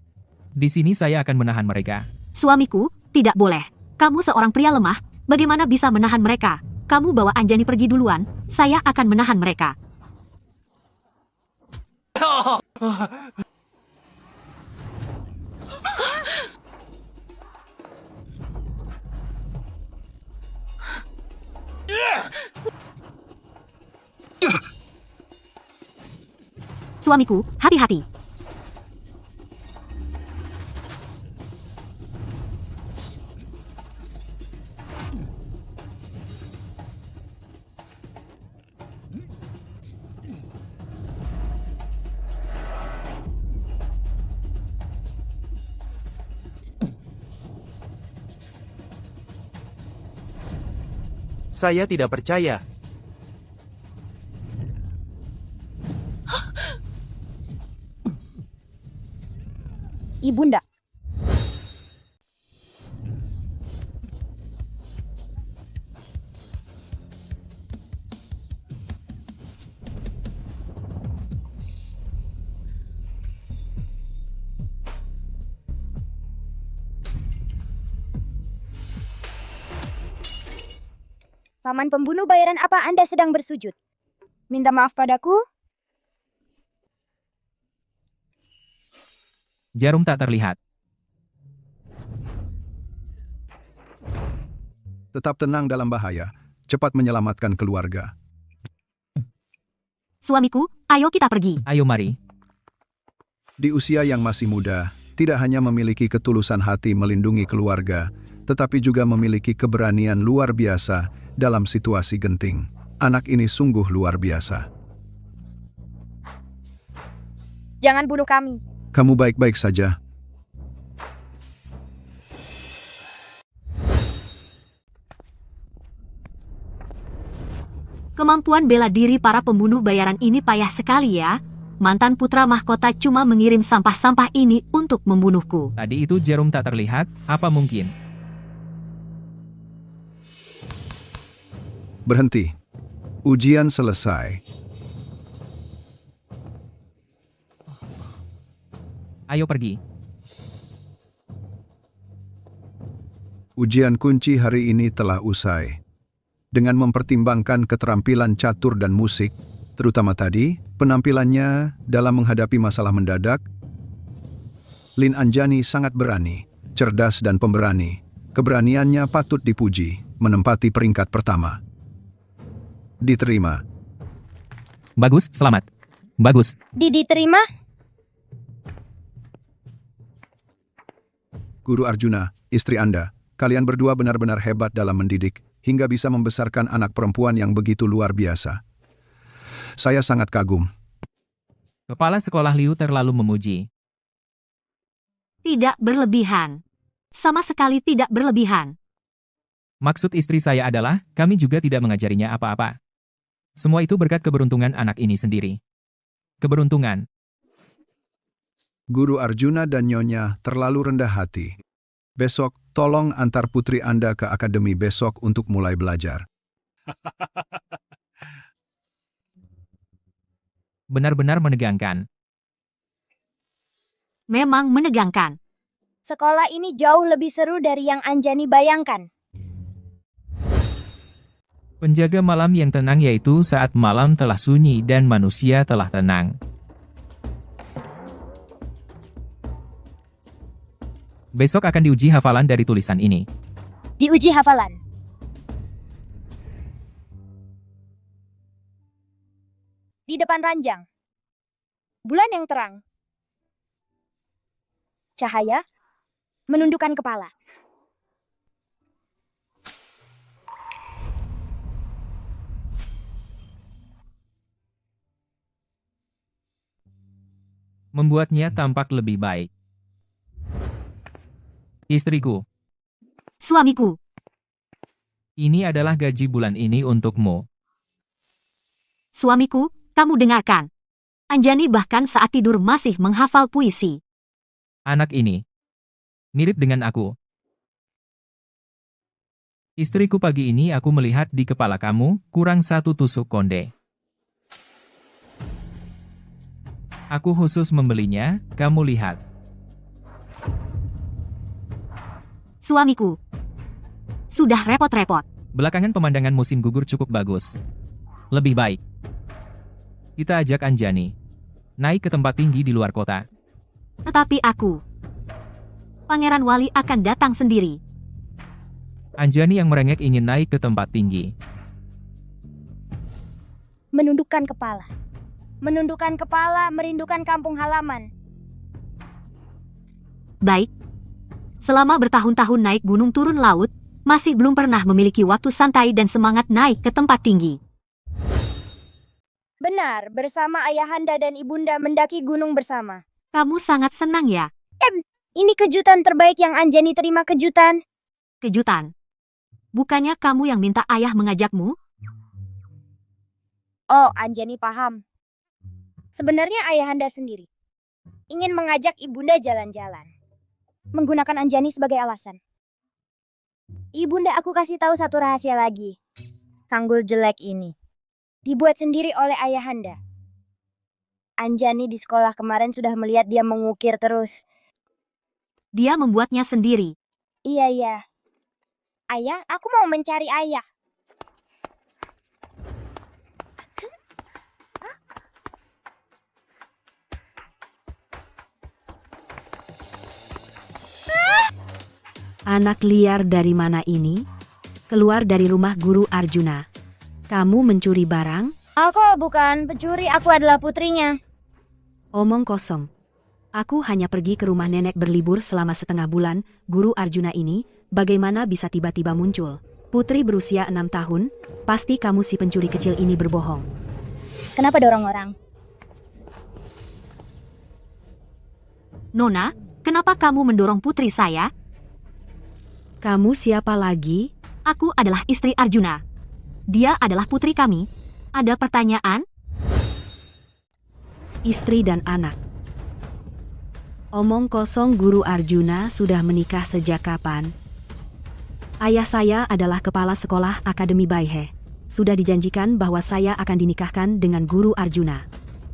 Di sini saya akan menahan mereka. Suamiku, tidak boleh. Kamu seorang pria lemah, bagaimana bisa menahan mereka? Kamu bawa Anjani pergi duluan, saya akan menahan mereka. Suamiku, hati-hati. Saya tidak percaya. Ibunda. Paman pembunuh bayaran, apa Anda sedang bersujud? Minta maaf padaku? Jarum tak terlihat. Tetap tenang dalam bahaya. Cepat menyelamatkan keluarga. Suamiku, ayo kita pergi. Ayo mari. Di usia yang masih muda, tidak hanya memiliki ketulusan hati melindungi keluarga, tetapi juga memiliki keberanian luar biasa dalam situasi genting. Anak ini sungguh luar biasa. Jangan bunuh kami. Kamu baik-baik saja. Kemampuan bela diri para pembunuh bayaran ini payah sekali ya. mantan putra mahkota cuma mengirim sampah-sampah ini untuk membunuhku. Tadi itu jarum tak terlihat, apa mungkin? Berhenti. Ujian selesai. Ayo pergi. Ujian kunci hari ini telah usai. Dengan mempertimbangkan keterampilan catur dan musik, terutama tadi, penampilannya dalam menghadapi masalah mendadak, Lin Anjani sangat berani, cerdas dan pemberani. Keberaniannya patut dipuji, menempati peringkat pertama. Diterima. Bagus, selamat. Bagus. Diterima? Guru Arjuna, istri Anda, kalian berdua benar-benar hebat dalam mendidik, hingga bisa membesarkan anak perempuan yang begitu luar biasa. Saya sangat kagum. Kepala sekolah Liu terlalu memuji. Tidak berlebihan. Sama sekali tidak berlebihan. Maksud istri saya adalah, kami juga tidak mengajarinya apa-apa. Semua itu berkat keberuntungan anak ini sendiri. Keberuntungan. Guru Arjuna dan Nyonya terlalu rendah hati. Besok, tolong antar putri Anda ke akademi besok untuk mulai belajar. Benar-benar menegangkan. Memang menegangkan. Sekolah ini jauh lebih seru dari yang Anjani bayangkan. Penjaga malam yang tenang yaitu saat malam telah sunyi dan manusia telah tenang. Besok akan diuji hafalan dari tulisan ini. Diuji hafalan. Di depan ranjang. Bulan yang terang. Cahaya. Menundukkan kepala. Membuatnya tampak lebih baik. Istriku, Suamiku, ini adalah gaji bulan ini untukmu. suamiku, kamu dengarkan. Anjani bahkan saat tidur masih menghafal puisi. Anak ini mirip dengan aku. Istriku, pagi ini aku melihat di kepala kamu kurang satu tusuk konde. Aku khusus membelinya, kamu lihat. Suamiku, sudah repot-repot. Belakangan pemandangan musim gugur cukup bagus. Lebih baik kita ajak Anjani naik ke tempat tinggi di luar kota. Tetapi aku, Pangeran Wali akan datang sendiri. Anjani yang merengek ingin naik ke tempat tinggi. Menundukkan kepala. Menundukkan kepala, merindukan kampung halaman. Baik. Selama bertahun-tahun naik gunung turun laut, masih belum pernah memiliki waktu santai dan semangat naik ke tempat tinggi. Benar, bersama ayahanda dan ibunda mendaki gunung bersama. Kamu sangat senang ya? Ini kejutan terbaik yang Anjani terima. Kejutan. Kejutan. Bukannya kamu yang minta ayah mengajakmu? Oh, Anjani paham. Sebenarnya ayahanda sendiri ingin mengajak ibunda jalan-jalan. Menggunakan Anjani sebagai alasan. Ibunda, aku kasih tahu satu rahasia lagi. Sanggul jelek ini dibuat sendiri oleh ayahanda. Anjani di sekolah kemarin sudah melihat dia mengukir terus. Dia membuatnya sendiri. Iya. Ayah, aku mau mencari ayah. Anak liar dari mana ini? Keluar dari rumah Guru Arjuna. Kamu mencuri barang? Aku bukan pencuri, aku adalah putrinya. Omong kosong. Aku hanya pergi ke rumah nenek berlibur selama setengah bulan. Guru Arjuna ini, bagaimana bisa tiba-tiba muncul? Putri berusia 6 tahun, pasti kamu si pencuri kecil ini berbohong. Kenapa dorong orang? Nona, kenapa kamu mendorong putri saya? Kamu siapa lagi? Aku adalah istri Arjuna. Dia adalah putri kami. Ada pertanyaan? istri dan anak. Omong kosong, Guru Arjuna sudah menikah sejak kapan? Ayah saya adalah kepala sekolah Akademi Baihe. Sudah dijanjikan bahwa saya akan dinikahkan dengan Guru Arjuna.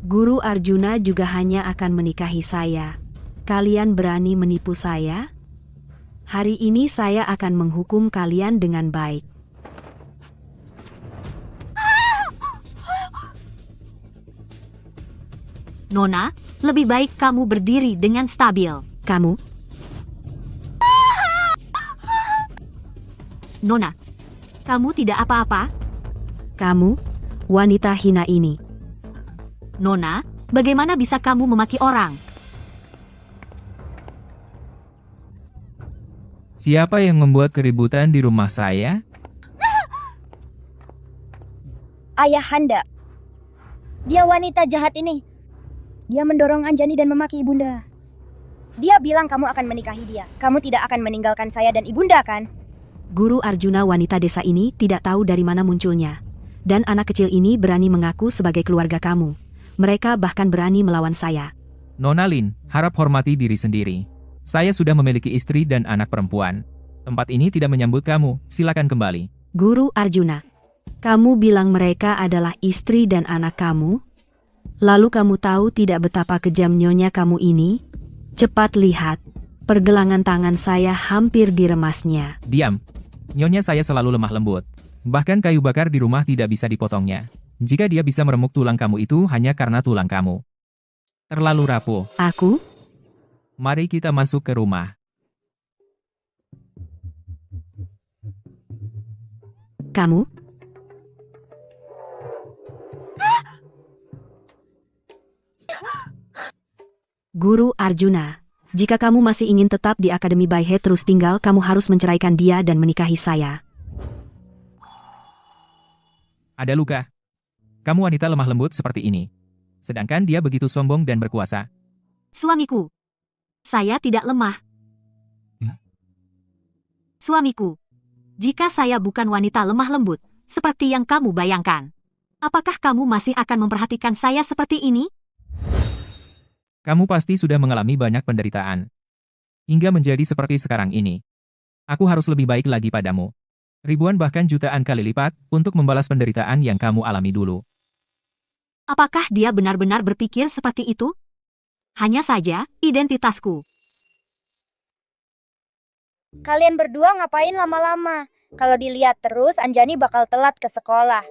Guru Arjuna juga hanya akan menikahi saya. Kalian berani menipu saya? Hari ini saya akan menghukum kalian dengan baik. Nona, lebih baik kamu berdiri dengan stabil. Kamu? Nona, kamu tidak apa-apa? Kamu, wanita hina ini. Nona, bagaimana bisa kamu memaki orang? Siapa yang membuat keributan di rumah saya? Ayahanda. Dia wanita jahat ini. Dia mendorong Anjani dan memaki ibunda. Dia bilang kamu akan menikahi dia. Kamu tidak akan meninggalkan saya dan ibunda, kan? Guru Arjuna, wanita desa ini tidak tahu dari mana munculnya. Dan anak kecil ini berani mengaku sebagai keluarga kamu. Mereka bahkan berani melawan saya. Nona Lin, harap hormati diri sendiri. Saya sudah memiliki istri dan anak perempuan. Tempat ini tidak menyambut kamu, silakan kembali. Guru Arjuna, kamu bilang mereka adalah istri dan anak kamu? Lalu kamu tahu tidak betapa kejam nyonya kamu ini? Cepat lihat, pergelangan tangan saya hampir diremasnya. Diam. Nyonya saya selalu lemah lembut. Bahkan kayu bakar di rumah tidak bisa dipotongnya. Jika dia bisa meremuk tulang kamu itu hanya karena tulang kamu terlalu rapuh. Aku? Mari kita masuk ke rumah. Kamu? Guru Arjuna, jika kamu masih ingin tetap di Akademi Baihe terus tinggal, kamu harus menceraikan dia dan menikahi saya. Ada luka. Kamu wanita lemah lembut seperti ini. Sedangkan dia begitu sombong dan berkuasa. Suamiku, saya tidak lemah. Suamiku, jika saya bukan wanita lemah lembut, seperti yang kamu bayangkan, apakah kamu masih akan memperhatikan saya seperti ini? Kamu pasti sudah mengalami banyak penderitaan. Hingga menjadi seperti sekarang ini. Aku harus lebih baik lagi padamu. Ribuan bahkan jutaan kali lipat untuk membalas penderitaan yang kamu alami dulu. Apakah dia benar-benar berpikir seperti itu? Hanya saja, identitasku. Kalian berdua ngapain lama-lama? Kalau dilihat terus, Anjani bakal telat ke sekolah.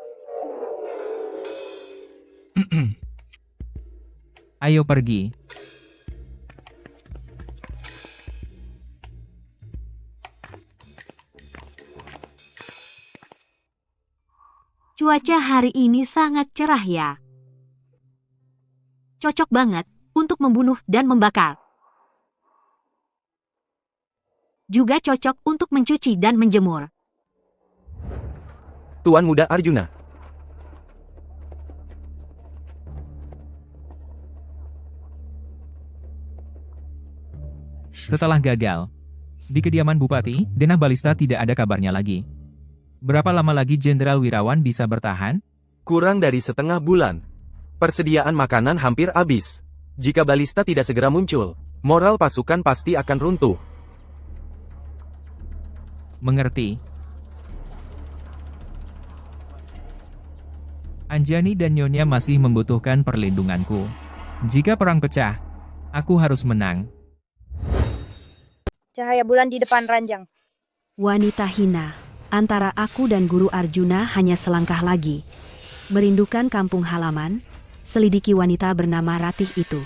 Ayo pergi. Cuaca hari ini sangat cerah ya. Cocok banget untuk membunuh dan membakar. Juga cocok untuk mencuci dan menjemur. Tuan Muda Arjuna. Setelah gagal di kediaman Bupati, Denah Balista tidak ada kabarnya lagi. Berapa lama lagi Jenderal Wirawan bisa bertahan? Kurang dari setengah bulan. Persediaan makanan hampir habis. Jika Balista tidak segera muncul, moral pasukan pasti akan runtuh. Mengerti. Anjani dan Nyonya masih membutuhkan perlindunganku. Jika perang pecah, aku harus menang. Cahaya bulan di depan ranjang. Wanita hina, antara aku dan Guru Arjuna hanya selangkah lagi. Merindukan kampung halaman, selidiki wanita bernama Ratih itu.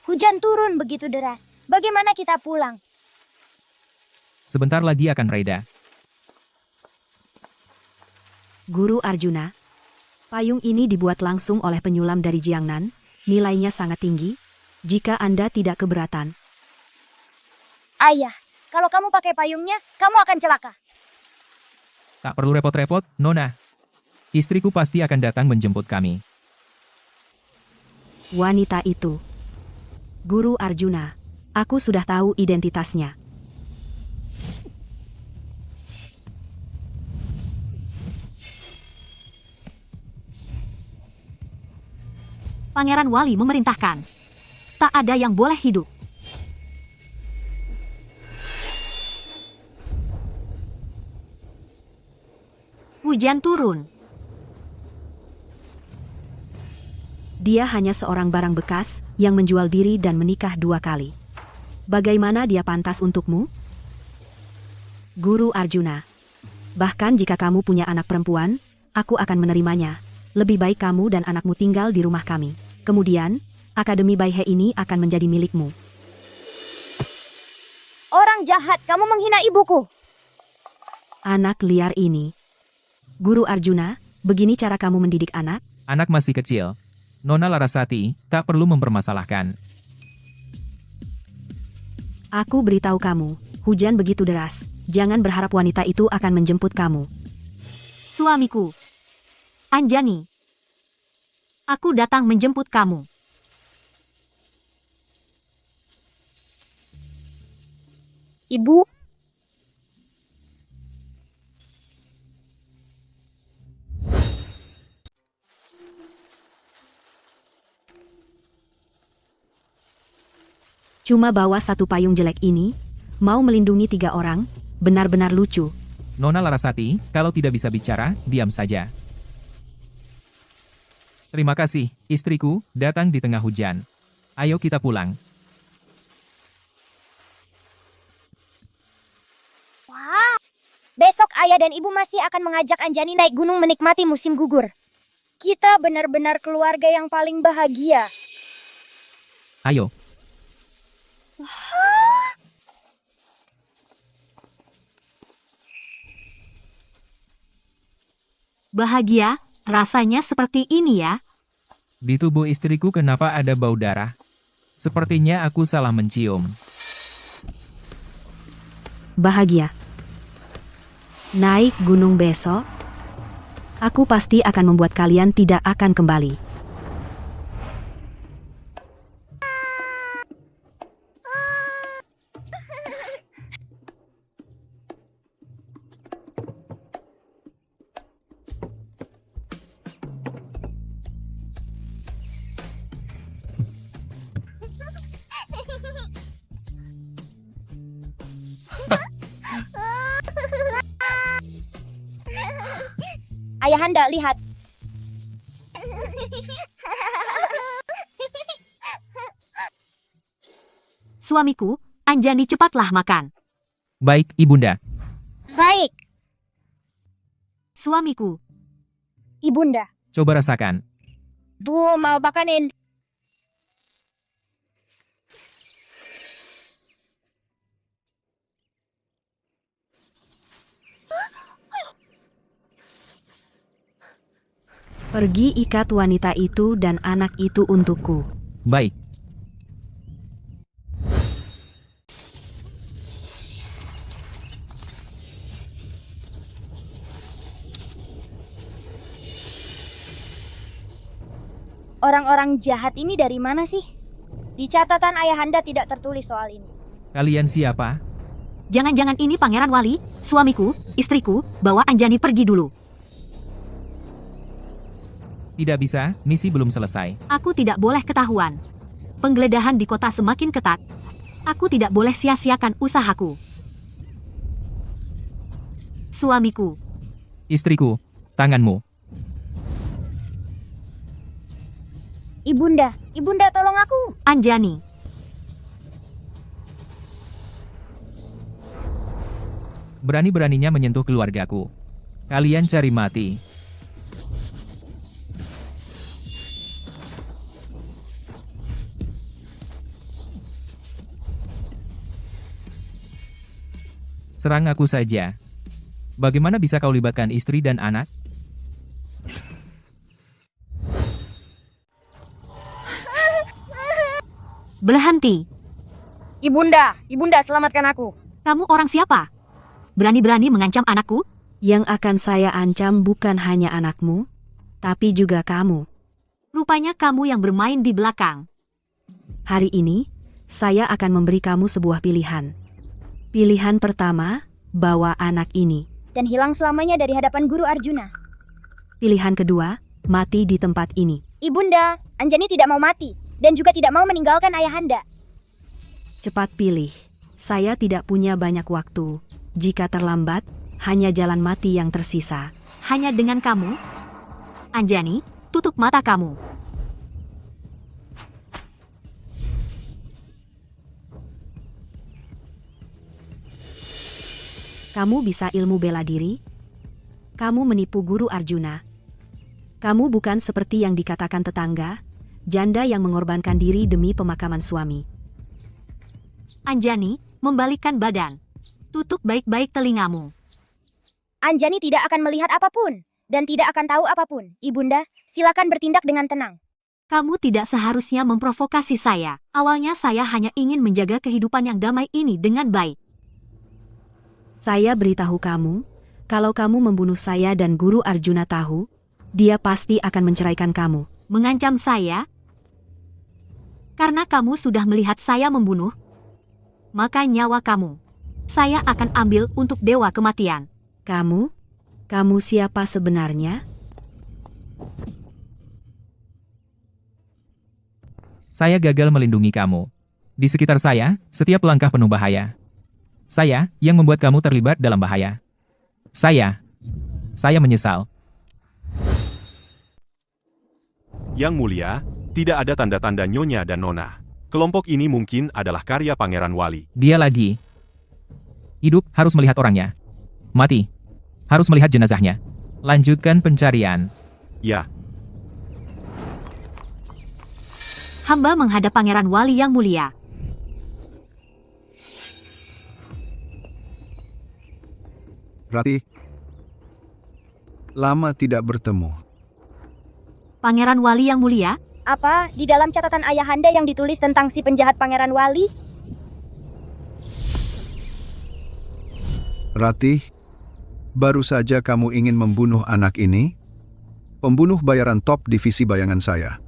Hujan turun begitu deras. Bagaimana kita pulang? Sebentar lagi akan reda. Guru Arjuna, payung ini dibuat langsung oleh penyulam dari Jiangnan, nilainya sangat tinggi, jika Anda tidak keberatan. Ayah, kalau kamu pakai payungnya, kamu akan celaka. Tak perlu repot-repot, Nona. Istriku pasti akan datang menjemput kami. Wanita itu. Guru Arjuna, aku sudah tahu identitasnya. Pangeran Wali memerintahkan. Tak ada yang boleh hidup. Hujan turun. Dia hanya seorang barang bekas yang menjual diri dan menikah 2 kali. Bagaimana dia pantas untukmu? Guru Arjuna. Bahkan jika kamu punya anak perempuan, aku akan menerimanya. Lebih baik kamu dan anakmu tinggal di rumah kami. Kemudian, Akademi Baihe ini akan menjadi milikmu. Orang jahat, kamu menghina ibuku. Anak liar ini. Guru Arjuna, begini cara kamu mendidik anak? Anak masih kecil. Nona Larasati tak perlu mempermasalahkan. Aku beritahu kamu, hujan begitu deras. Jangan berharap wanita itu akan menjemput kamu. Suamiku. Anjani. Aku datang menjemput kamu. Ibu, Cuma bawa 1 payung jelek ini, mau melindungi 3 orang, benar-benar lucu. Nona Larasati, kalau tidak bisa bicara, diam saja. Terima kasih, istriku, datang di tengah hujan. Ayo kita pulang. besok ayah dan ibu masih akan mengajak Anjani naik gunung menikmati musim gugur. Kita benar-benar keluarga yang paling bahagia. Ayo. Bahagia, rasanya seperti ini ya. Di tubuh istriku kenapa ada bau darah? Sepertinya aku salah mencium. Bahagia. Naik gunung besok, aku pasti akan membuat kalian tidak akan kembali. Ayahanda, lihat. Suamiku, Anjani cepatlah makan. Baik, Ibunda. Baik, Suamiku, Ibunda. Coba rasakan. Tuh, mau makanin. Pergi ikat wanita itu dan anak itu untukku. Baik. Orang-orang jahat ini dari mana sih? Di catatan ayahanda tidak tertulis soal ini. Kalian siapa? jangan-jangan ini Pangeran Wali, suamiku, istriku, bawa Anjani pergi dulu. Tidak bisa, misi belum selesai. Aku tidak boleh ketahuan. Penggeledahan di kota semakin ketat. Aku tidak boleh sia-siakan usahaku. Suamiku. Istriku, tanganmu. Ibunda, Ibunda tolong aku. Anjani. Berani-beraninya menyentuh keluargaku. Kalian cari mati. Serang aku saja. Bagaimana bisa kau libatkan istri dan anak? Berhenti. Ibunda, Ibunda selamatkan aku. Kamu orang siapa? Berani-berani mengancam anakku? Yang akan saya ancam bukan hanya anakmu, tapi juga kamu. Rupanya kamu yang bermain di belakang. Hari ini, saya akan memberi kamu sebuah pilihan. Pilihan pertama, bawa anak ini. Dan hilang selamanya dari hadapan Guru Arjuna. Pilihan kedua, mati di tempat ini. Ibunda, Anjani tidak mau mati, dan juga tidak mau meninggalkan ayahanda. Cepat pilih. Saya tidak punya banyak waktu. Jika terlambat, hanya jalan mati yang tersisa. Hanya dengan kamu? Anjani, tutup mata kamu. Kamu bisa ilmu bela diri? Kamu menipu Guru Arjuna. Kamu bukan seperti yang dikatakan tetangga, janda yang mengorbankan diri demi pemakaman suami. Anjani, membalikkan badan. Tutup baik-baik telingamu. Anjani tidak akan melihat apapun, dan tidak akan tahu apapun. Ibunda, silakan bertindak dengan tenang. Kamu tidak seharusnya memprovokasi saya. Awalnya saya hanya ingin menjaga kehidupan yang damai ini dengan baik. Saya beritahu kamu, kalau kamu membunuh saya dan Guru Arjuna tahu, dia pasti akan menceraikan kamu. Mengancam saya? Karena kamu sudah melihat saya membunuh, maka nyawa kamu, saya akan ambil untuk dewa kematian. Kamu siapa sebenarnya? Saya gagal melindungi kamu. Di sekitar saya, setiap langkah penuh bahaya. Saya yang membuat kamu terlibat dalam bahaya. Saya menyesal. Yang Mulia, tidak ada tanda-tanda Nyonya dan Nona. Kelompok ini mungkin adalah karya Pangeran Wali. Dia lagi. Hidup harus melihat orangnya. Mati harus melihat jenazahnya. Lanjutkan pencarian. Ya, Hamba menghadap Pangeran Wali yang mulia. Rati, lama tidak bertemu. Pangeran Wali yang mulia, Apa di dalam catatan ayahanda yang ditulis tentang si penjahat Pangeran Wali? Rati, baru saja kamu ingin membunuh anak ini? Pembunuh bayaran top divisi bayangan saya.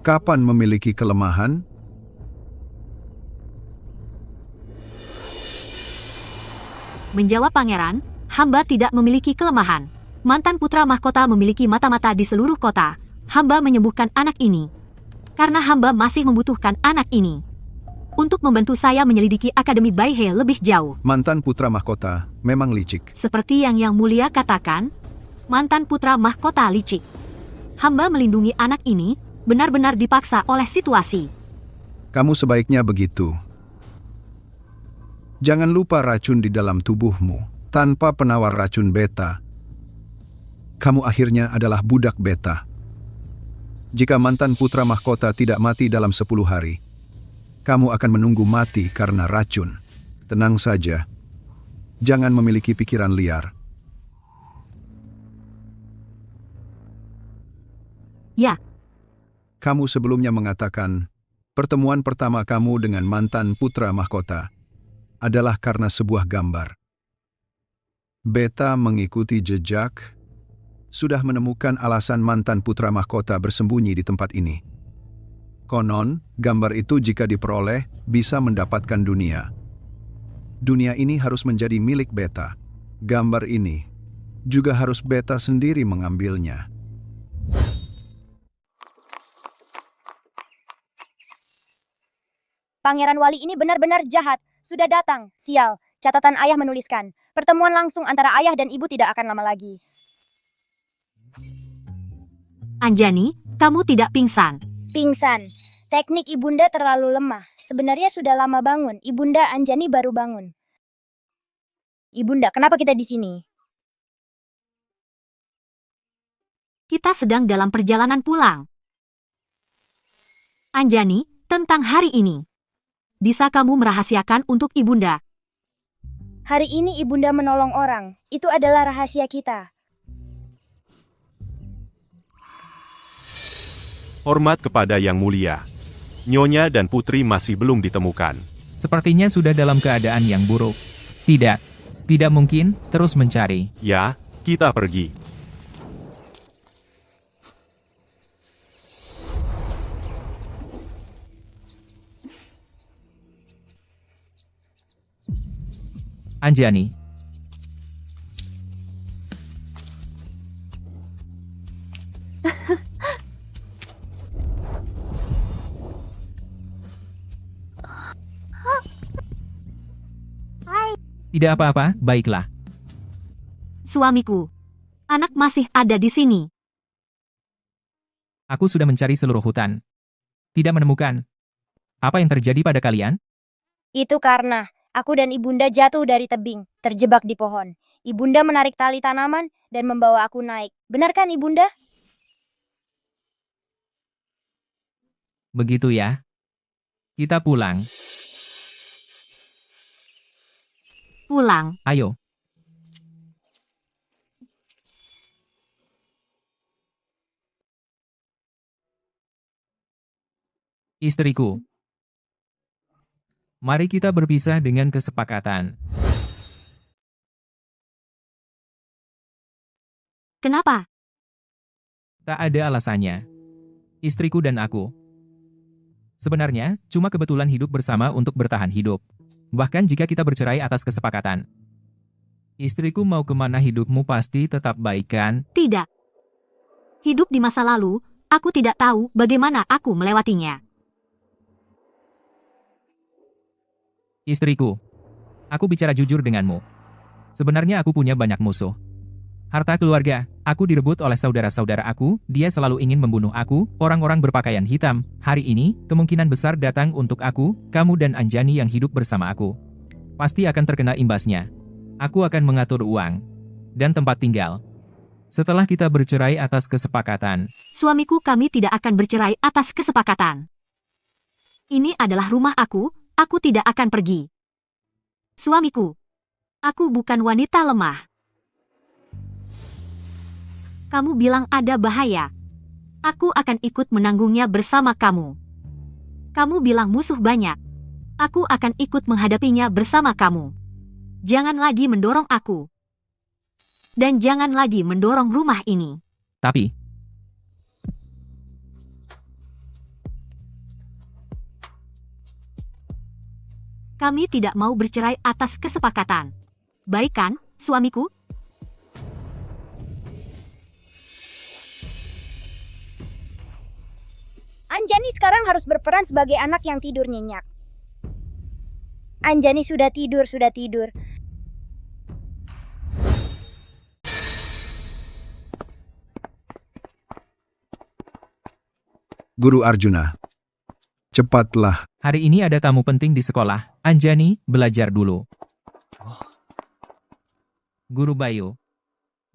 Kapan memiliki kelemahan? menjawab Pangeran, hamba tidak memiliki kelemahan. Mantan putra mahkota memiliki mata-mata di seluruh kota. Hamba menyembuhkan anak ini. Karena hamba masih membutuhkan anak ini. Untuk membantu saya menyelidiki Akademi Baihe lebih jauh. Mantan putra mahkota memang licik. Seperti yang mulia katakan, mantan putra mahkota licik. Hamba melindungi anak ini, benar-benar dipaksa oleh situasi. Kamu sebaiknya begitu. Jangan lupa racun di dalam tubuhmu. Tanpa penawar racun beta, kamu akhirnya adalah budak beta. Jika mantan putra mahkota tidak mati dalam 10 hari, kamu akan menunggu mati karena racun. Tenang saja. Jangan memiliki pikiran liar. Ya, Kamu sebelumnya mengatakan, pertemuan pertama kamu dengan mantan putra mahkota adalah karena sebuah gambar. Beta mengikuti jejak, sudah menemukan alasan mantan putra mahkota bersembunyi di tempat ini. Konon, gambar itu jika diperoleh, bisa mendapatkan dunia. Dunia ini harus menjadi milik beta. Gambar ini juga harus beta sendiri mengambilnya. Pangeran Wali ini benar-benar jahat. Sudah datang, sial. Catatan ayah menuliskan, pertemuan langsung antara ayah dan ibu tidak akan lama lagi. Anjani, kamu tidak pingsan. Pingsan. Teknik ibunda terlalu lemah. Sebenarnya sudah lama bangun. Ibunda Anjani baru bangun. Ibunda, kenapa kita di sini? Kita sedang dalam perjalanan pulang. Anjani, tentang hari ini. Bisa kamu merahasiakan untuk ibunda? Hari ini ibunda menolong orang. Itu adalah rahasia kita. hormat kepada Yang Mulia. Nyonya dan Putri masih belum ditemukan. Sepertinya sudah dalam keadaan yang buruk. Tidak mungkin terus mencari. Ya, kita pergi. Anjani. Tidak apa-apa, baiklah. Suamiku, anak masih ada di sini. Aku sudah mencari seluruh hutan. Tidak menemukan. Apa yang terjadi pada kalian? Itu karena aku dan ibunda jatuh dari tebing, terjebak di pohon. Ibunda menarik tali tanaman dan membawa aku naik. Benar kan, ibunda? Begitu ya. Kita pulang. Pulang. Ayo. Istriku. Mari kita berpisah dengan kesepakatan. Kenapa? Tak ada alasannya. Istriku dan aku. Sebenarnya, cuma kebetulan hidup bersama untuk bertahan hidup. Bahkan jika kita bercerai atas kesepakatan. Istriku mau kemana hidupmu pasti tetap baik kan? Tidak. Hidup di masa lalu, aku tidak tahu bagaimana aku melewatinya. Istriku. Aku bicara jujur denganmu. Sebenarnya aku punya banyak musuh. Harta keluarga, aku direbut oleh saudara-saudara aku, dia selalu ingin membunuh aku, orang-orang berpakaian hitam. Hari ini, kemungkinan besar datang untuk aku, kamu dan Anjani yang hidup bersama aku. Pasti akan terkena imbasnya. Aku akan mengatur uang dan tempat tinggal. Setelah kita bercerai atas kesepakatan. Suamiku, kami tidak akan bercerai atas kesepakatan. Ini adalah rumah aku tidak akan pergi. Suamiku, aku bukan wanita lemah. Kamu bilang ada bahaya. Aku akan ikut menanggungnya bersama kamu. Kamu bilang musuh banyak. Aku akan ikut menghadapinya bersama kamu. Jangan lagi mendorong aku. Dan jangan lagi mendorong rumah ini. Tapi, kami tidak mau bercerai atas kesepakatan. Baik kan, suamiku? Anjani sekarang harus berperan sebagai anak yang tidur nyenyak. Anjani sudah tidur. Guru Arjuna. Cepatlah. hari ini ada tamu penting di sekolah. Anjani, belajar dulu. Guru Bayu.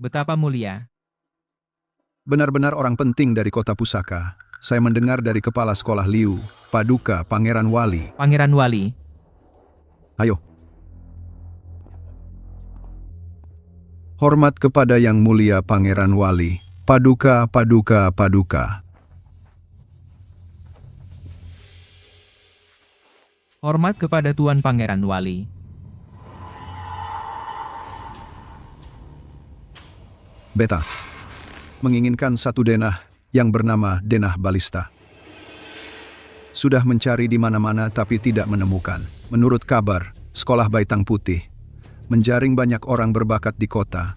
Betapa mulia. Benar-benar orang penting dari kota pusaka. Saya mendengar dari kepala sekolah Liu, Paduka, Pangeran Wali. Pangeran Wali. Ayo. Hormat kepada yang mulia Pangeran Wali. Paduka, Paduka, Paduka. Hormat kepada Tuan Pangeran Wali. Beta menginginkan satu denah yang bernama denah balista. Sudah mencari di mana-mana tapi tidak menemukan. Menurut kabar, sekolah Baitang Putih menjaring banyak orang berbakat di kota.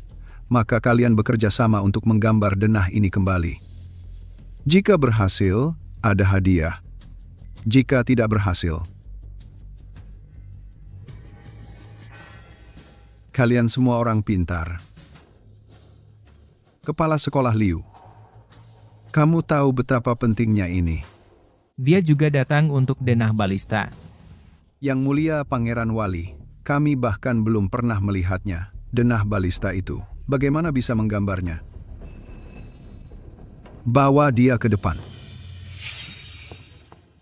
Maka kalian bekerja sama untuk menggambar denah ini kembali. Jika berhasil, ada hadiah. Jika tidak berhasil, kalian semua orang pintar. Kepala sekolah Liu, kamu tahu betapa pentingnya ini. Dia juga datang untuk denah balista. Yang mulia Pangeran Wali, kami bahkan belum pernah melihatnya. Denah balista itu, bagaimana bisa menggambarnya? Bawa dia ke depan.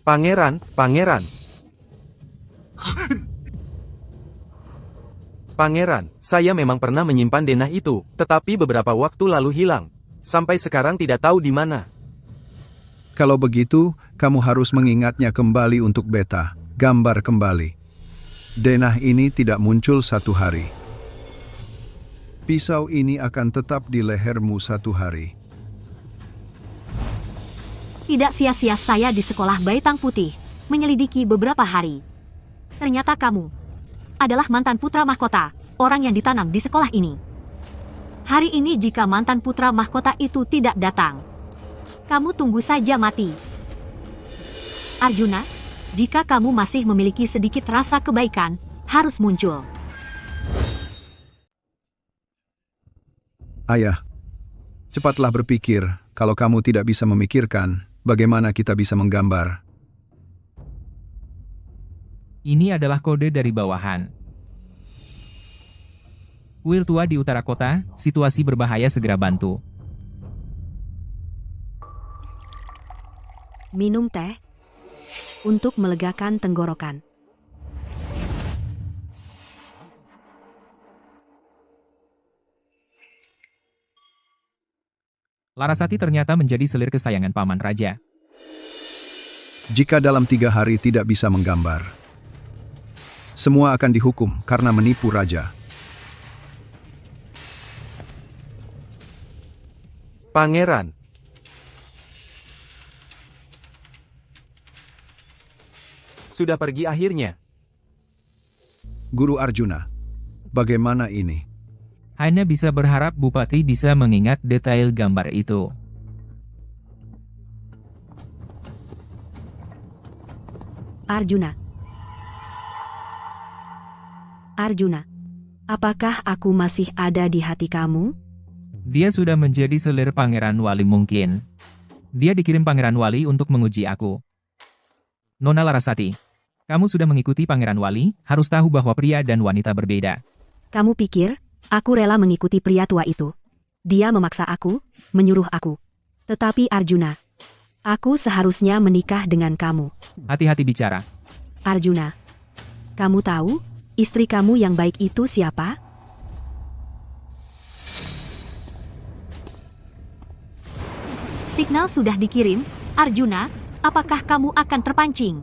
Pangeran. Pangeran, saya memang pernah menyimpan denah itu, tetapi beberapa waktu lalu hilang. Sampai sekarang tidak tahu di mana. Kalau begitu, kamu harus mengingatnya kembali untuk beta. Gambar kembali. Denah ini tidak muncul satu hari. Pisau ini akan tetap di lehermu satu hari. Tidak sia-sia saya di sekolah Baitang Putih, menyelidiki beberapa hari. Ternyata kamu adalah mantan putra mahkota, orang yang ditanam di sekolah ini. Hari ini jika mantan putra mahkota itu tidak datang, kamu tunggu saja mati. Arjuna, jika kamu masih memiliki sedikit rasa kebaikan, harus muncul. Ayah, cepatlah berpikir, kalau kamu tidak bisa memikirkan, bagaimana kita bisa menggambar? Ini adalah kode dari bawahan. Kuil tua di utara kota, situasi berbahaya, segera bantu. Minum teh untuk melegakan tenggorokan. Larasati ternyata menjadi selir kesayangan Paman Raja. Jika dalam 3 hari tidak bisa menggambar, semua akan dihukum karena menipu raja. Pangeran. Sudah pergi akhirnya. Guru Arjuna, bagaimana ini? Hanya bisa berharap Bupati bisa mengingat detail gambar itu. Arjuna. Arjuna, apakah aku masih ada di hati kamu? Dia sudah menjadi selir Pangeran Wali mungkin. Dia dikirim Pangeran Wali untuk menguji aku. Nona Larasati, kamu sudah mengikuti Pangeran Wali, harus tahu bahwa pria dan wanita berbeda. Kamu pikir aku rela mengikuti pria tua itu? Dia memaksa aku, menyuruh aku. Tetapi Arjuna, aku seharusnya menikah dengan kamu. Hati-hati bicara. Arjuna, kamu tahu istri kamu yang baik itu siapa? Signal sudah dikirim. Arjuna, apakah kamu akan terpancing?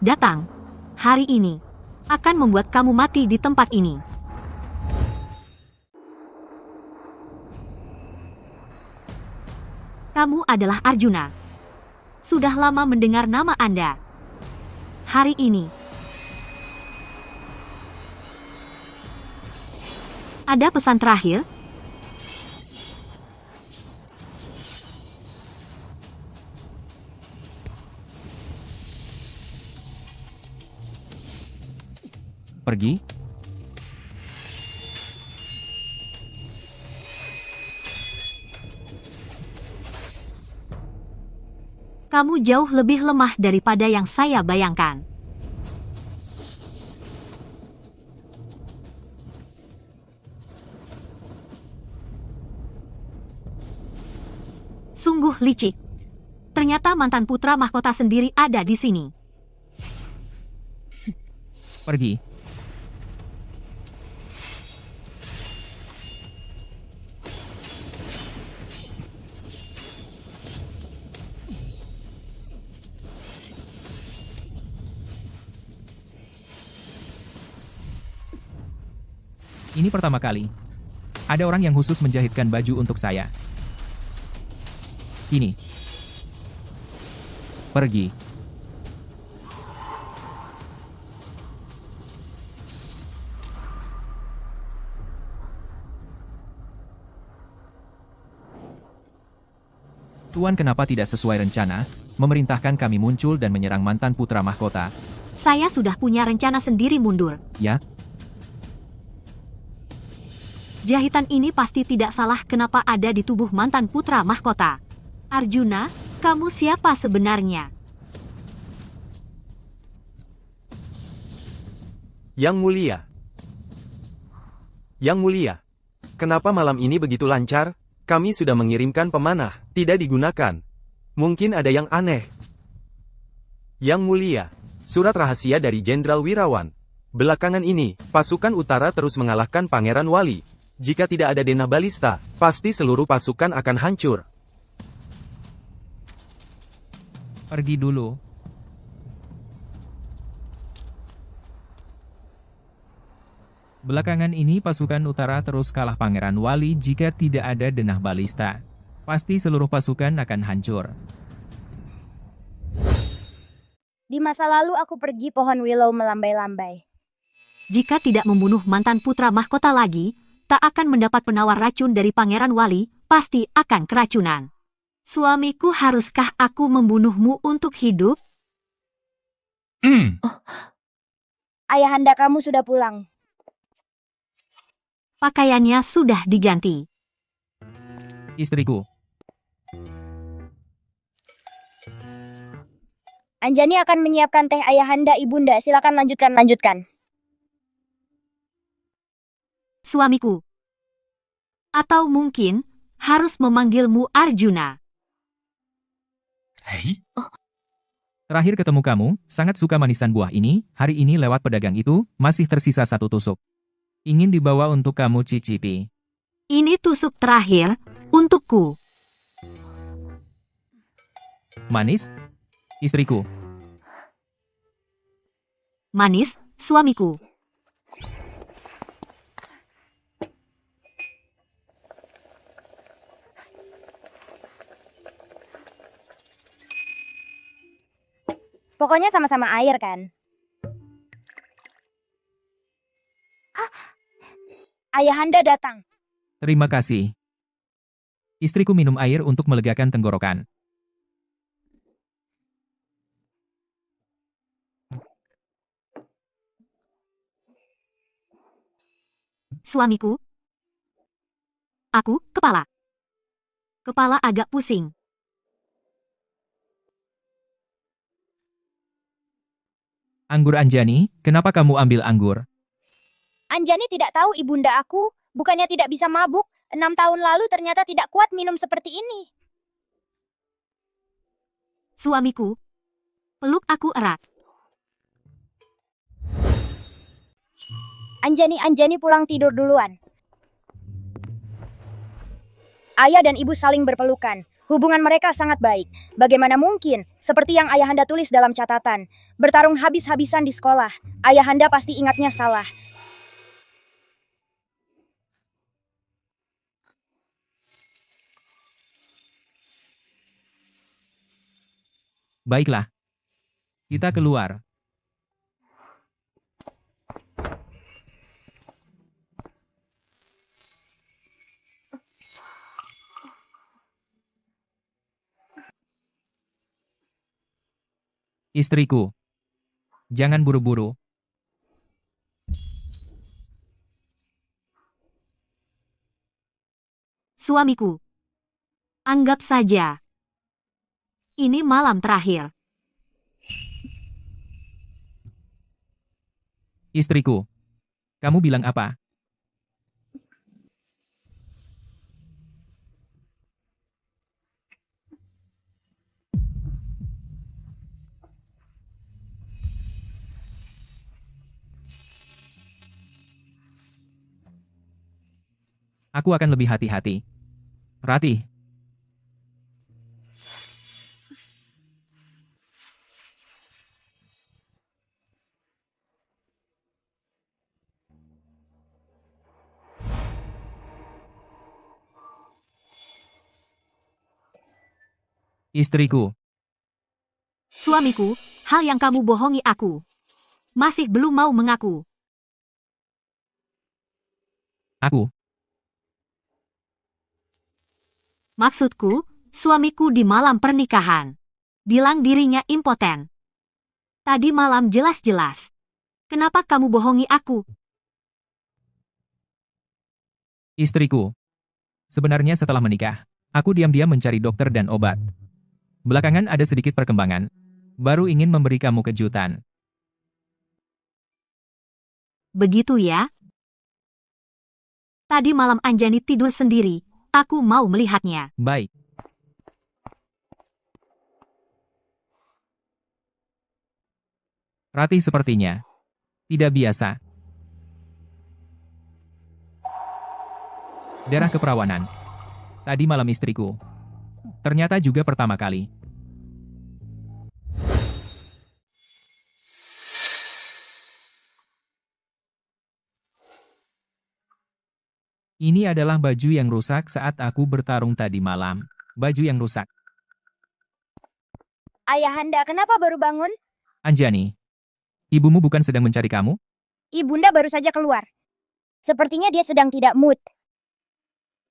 Datang. Hari ini akan membuat kamu mati di tempat ini. Kamu adalah Arjuna. Sudah lama mendengar nama Anda. Hari ini ada pesan terakhir. Pergi? Kamu jauh lebih lemah daripada yang saya bayangkan. Sungguh licik. Ternyata mantan putra mahkota sendiri ada di sini. Pergi. Ini pertama kali. Ada orang yang khusus menjahitkan baju untuk saya. Ini. Pergi. Tuan, kenapa tidak sesuai rencana, memerintahkan kami muncul dan menyerang mantan putra mahkota? Saya sudah punya rencana sendiri mundur. Ya? Jahitan ini pasti tidak salah kenapa ada di tubuh mantan putra mahkota. Arjuna, kamu siapa sebenarnya? Yang Mulia. Yang Mulia. Kenapa malam ini begitu lancar? Kami sudah mengirimkan pemanah, tidak digunakan. Mungkin ada yang aneh. Yang Mulia. Surat rahasia dari Jenderal Wirawan. Belakangan ini, pasukan utara terus mengalahkan Pangeran Wali. Jika tidak ada denah balista, pasti seluruh pasukan akan hancur. Pergi dulu. Belakangan ini pasukan utara terus kalah Pangeran Wali jika tidak ada denah balista. Pasti seluruh pasukan akan hancur. Di masa lalu aku pergi pohon willow melambai-lambai. Jika tidak membunuh mantan putra mahkota lagi, tak akan mendapat penawar racun dari Pangeran Wali, pasti akan keracunan. Suamiku, haruskah aku membunuhmu untuk hidup? Ayahanda kamu sudah pulang. Pakaiannya sudah diganti. Istriku, Anjani akan menyiapkan teh ayahanda ibunda. Silakan lanjutkan. Suamiku. Atau mungkin, harus memanggilmu Arjuna. terakhir ketemu kamu, sangat suka manisan buah ini, hari ini lewat pedagang itu, masih tersisa 1 tusuk. Ingin dibawa untuk kamu cicipi. Ini tusuk terakhir, untukku. Manis? Istriku. Manis, suamiku. Pokoknya sama-sama air kan? Ayahanda datang. Terima kasih. Istriku minum air untuk melegakan tenggorokan. Suamiku. Aku, kepala. Kepala agak pusing. Anggur Anjani, kenapa kamu ambil anggur? Anjani tidak tahu ibunda aku, bukannya tidak bisa mabuk. 6 tahun lalu ternyata tidak kuat minum seperti ini. Suamiku. Peluk aku erat. Anjani pulang tidur duluan. Ayah dan ibu saling berpelukan. Hubungan mereka sangat baik. Bagaimana mungkin? Seperti yang ayahanda tulis dalam catatan. Bertarung habis-habisan di sekolah. Ayahanda pasti ingatnya salah. Baiklah. Kita keluar. Istriku. Jangan buru-buru. Suamiku. Anggap saja. Ini malam terakhir. Istriku. Kamu bilang apa? Aku akan lebih hati-hati. Ratih. Istriku. Suamiku, hal yang kamu bohongi aku. Masih belum mau mengaku. Aku. Maksudku, suamiku di malam pernikahan. Bilang dirinya impoten. Tadi malam jelas-jelas. Kenapa kamu bohongi aku? Istriku. Sebenarnya setelah menikah, aku diam-diam mencari dokter dan obat. Belakangan ada sedikit perkembangan. Baru ingin memberi kamu kejutan. Begitu ya? Tadi malam Anjani tidur sendiri. Aku mau melihatnya. Baik. Ratih sepertinya tidak biasa. Darah keperawanan. Tadi malam istriku. Ternyata juga pertama kali. Ini adalah baju yang rusak saat aku bertarung tadi malam. Baju yang rusak. Ayahanda, kenapa baru bangun? Anjani, ibumu bukan sedang mencari kamu? Ibunda baru saja keluar. Sepertinya dia sedang tidak mood.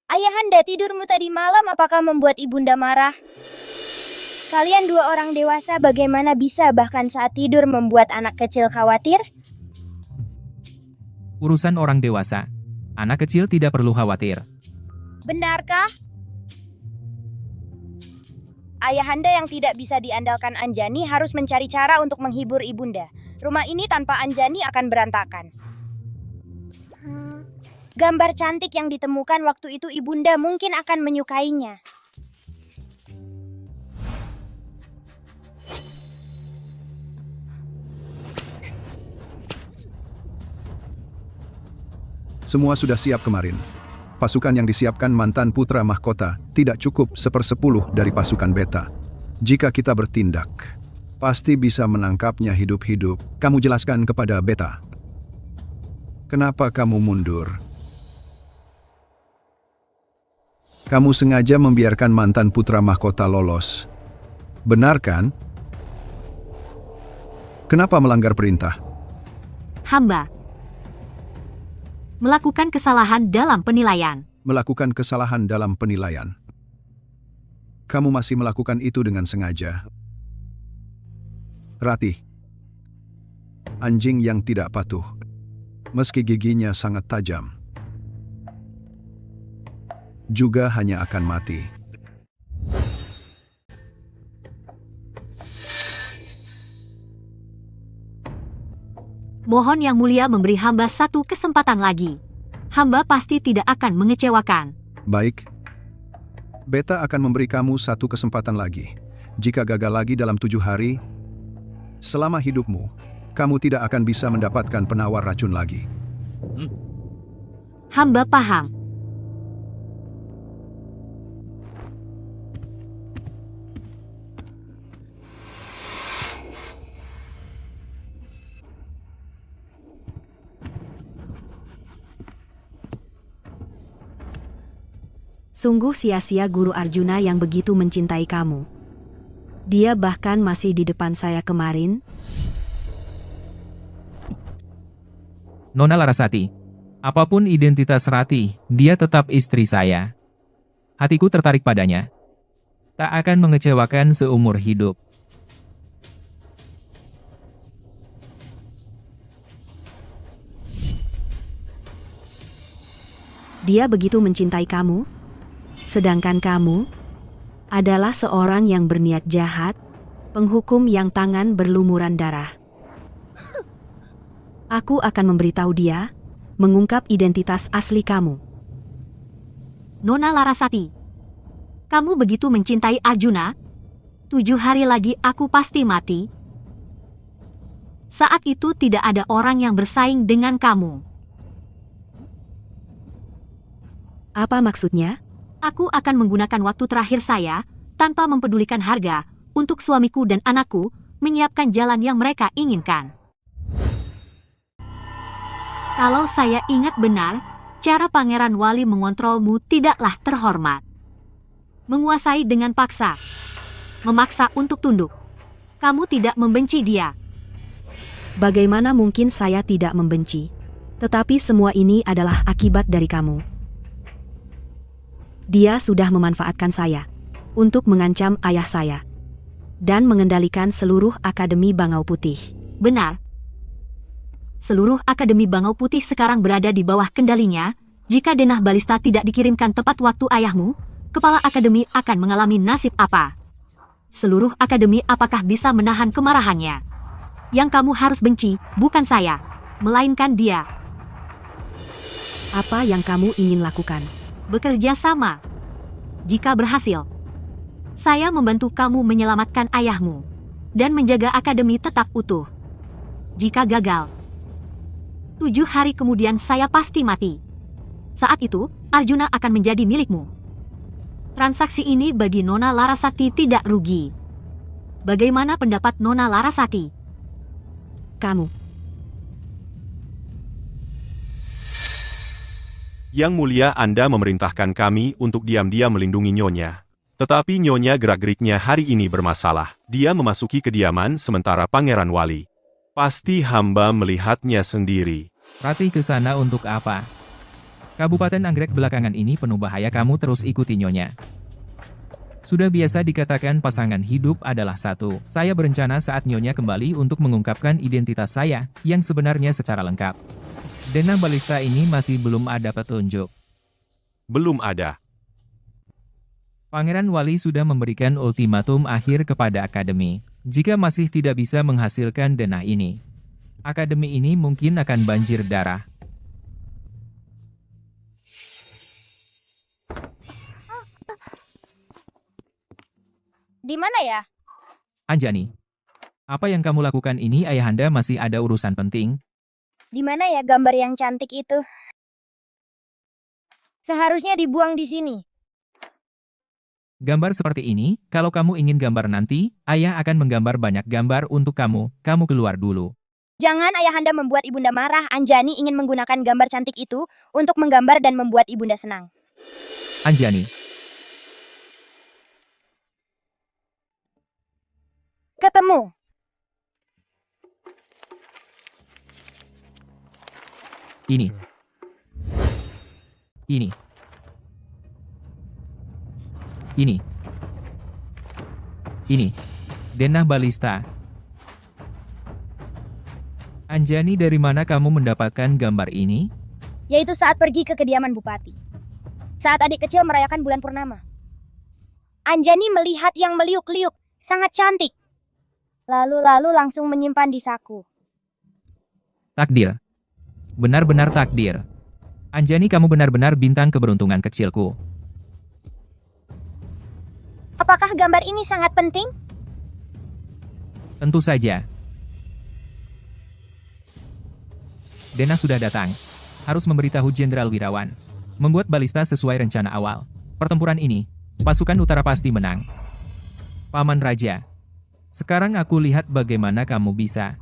Ayahanda, tidurmu tadi malam apakah membuat ibunda marah? Kalian dua orang dewasa bagaimana bisa bahkan saat tidur membuat anak kecil khawatir? Urusan orang dewasa. Anak kecil tidak perlu khawatir. Benarkah? Ayahanda yang tidak bisa diandalkan Anjani harus mencari cara untuk menghibur ibunda. Rumah ini tanpa Anjani akan berantakan. Gambar cantik yang ditemukan waktu itu ibunda mungkin akan menyukainya. Semua sudah siap kemarin. Pasukan yang disiapkan mantan putra mahkota tidak cukup 1/10 dari pasukan beta. Jika kita bertindak, pasti bisa menangkapnya hidup-hidup. Kamu jelaskan kepada beta. Kenapa kamu mundur? Kamu sengaja membiarkan mantan putra mahkota lolos. Benar kan? Kenapa melanggar perintah? Hamba melakukan kesalahan dalam penilaian. Melakukan kesalahan dalam penilaian. Kamu masih melakukan itu dengan sengaja. Ratih, anjing yang tidak patuh, meski giginya sangat tajam, juga hanya akan mati. Mohon Yang Mulia memberi hamba satu kesempatan lagi. Hamba pasti tidak akan mengecewakan. Baik. Beta akan memberi kamu satu kesempatan lagi. Jika gagal lagi dalam 7 hari, selama hidupmu, kamu tidak akan bisa mendapatkan penawar racun lagi. Hamba paham. Sungguh sia-sia Guru Arjuna yang begitu mencintai kamu. Dia bahkan masih di depan saya kemarin. Nona Larasati, apapun identitas Ratih, dia tetap istri saya. Hatiku tertarik padanya. Tak akan mengecewakan seumur hidup. Dia begitu mencintai kamu, sedangkan kamu adalah seorang yang berniat jahat, penghukum yang tangan berlumuran darah. Aku akan memberitahu dia, mengungkap identitas asli kamu. Nona Larasati, kamu begitu mencintai Arjuna? 7 hari lagi aku pasti mati. Saat itu tidak ada orang yang bersaing dengan kamu. Apa maksudnya? Aku akan menggunakan waktu terakhir saya, tanpa mempedulikan harga, untuk suamiku dan anakku, menyiapkan jalan yang mereka inginkan. Kalau saya ingat benar, cara Pangeran Wali mengontrolmu tidaklah terhormat. Menguasai dengan paksa. Memaksa untuk tunduk. Kamu tidak membenci dia. Bagaimana mungkin saya tidak membenci? Tetapi semua ini adalah akibat dari kamu. Dia sudah memanfaatkan saya untuk mengancam ayah saya dan mengendalikan seluruh Akademi Bangau Putih. Benar. Seluruh Akademi Bangau Putih sekarang berada di bawah kendalinya. Jika denah balista tidak dikirimkan tepat waktu ayahmu, kepala Akademi akan mengalami nasib apa? Seluruh Akademi apakah bisa menahan kemarahannya? Yang kamu harus benci bukan saya, melainkan dia. Apa yang kamu ingin lakukan? Bekerja sama. Jika berhasil, saya membantu kamu menyelamatkan ayahmu dan menjaga Akademi tetap utuh. Jika gagal, 7 hari kemudian saya pasti mati. Saat itu, Arjuna akan menjadi milikmu. Transaksi ini bagi Nona Larasati tidak rugi. Bagaimana pendapat Nona Larasati? Kamu. Yang Mulia, Anda memerintahkan kami untuk diam-diam melindungi Nyonya. Tetapi Nyonya gerak-geriknya hari ini bermasalah. Dia memasuki kediaman sementara Pangeran Wali. Pasti hamba melihatnya sendiri. Ratih ke sana untuk apa? Kabupaten Anggrek belakangan ini penuh bahaya, kamu terus ikuti Nyonya. Sudah biasa dikatakan pasangan hidup adalah satu. Saya berencana saat Nyonya kembali untuk mengungkapkan identitas saya, yang sebenarnya secara lengkap. Denah balista ini masih belum ada petunjuk. Belum ada. Pangeran Wali sudah memberikan ultimatum akhir kepada Akademi. Jika masih tidak bisa menghasilkan denah ini, Akademi ini mungkin akan banjir darah. Di mana ya? Anjani, apa yang kamu lakukan ini? Ayahanda masih ada urusan penting. Di mana ya gambar yang cantik itu? Seharusnya dibuang di sini. Gambar seperti ini, kalau kamu ingin gambar nanti, ayah akan menggambar banyak gambar untuk kamu. Kamu keluar dulu. Jangan ayahanda membuat ibunda marah. Anjani ingin menggunakan gambar cantik itu untuk menggambar dan membuat ibunda senang. Anjani, Ketemu. ini. Ini. Denah balista. Anjani, dari mana kamu mendapatkan gambar ini? Yaitu saat pergi ke kediaman Bupati. Saat adik kecil merayakan bulan purnama. Anjani melihat yang meliuk-liuk, sangat cantik. Lalu langsung menyimpan di saku. Takdir. Benar-benar takdir. Anjani, kamu benar-benar bintang keberuntungan kecilku. Apakah gambar ini sangat penting? Tentu saja. Denah sudah datang. Harus memberitahu Jenderal Wirawan. Membuat balista sesuai rencana awal. Pertempuran ini, pasukan utara pasti menang. Paman Raja. Sekarang aku lihat bagaimana kamu bisa.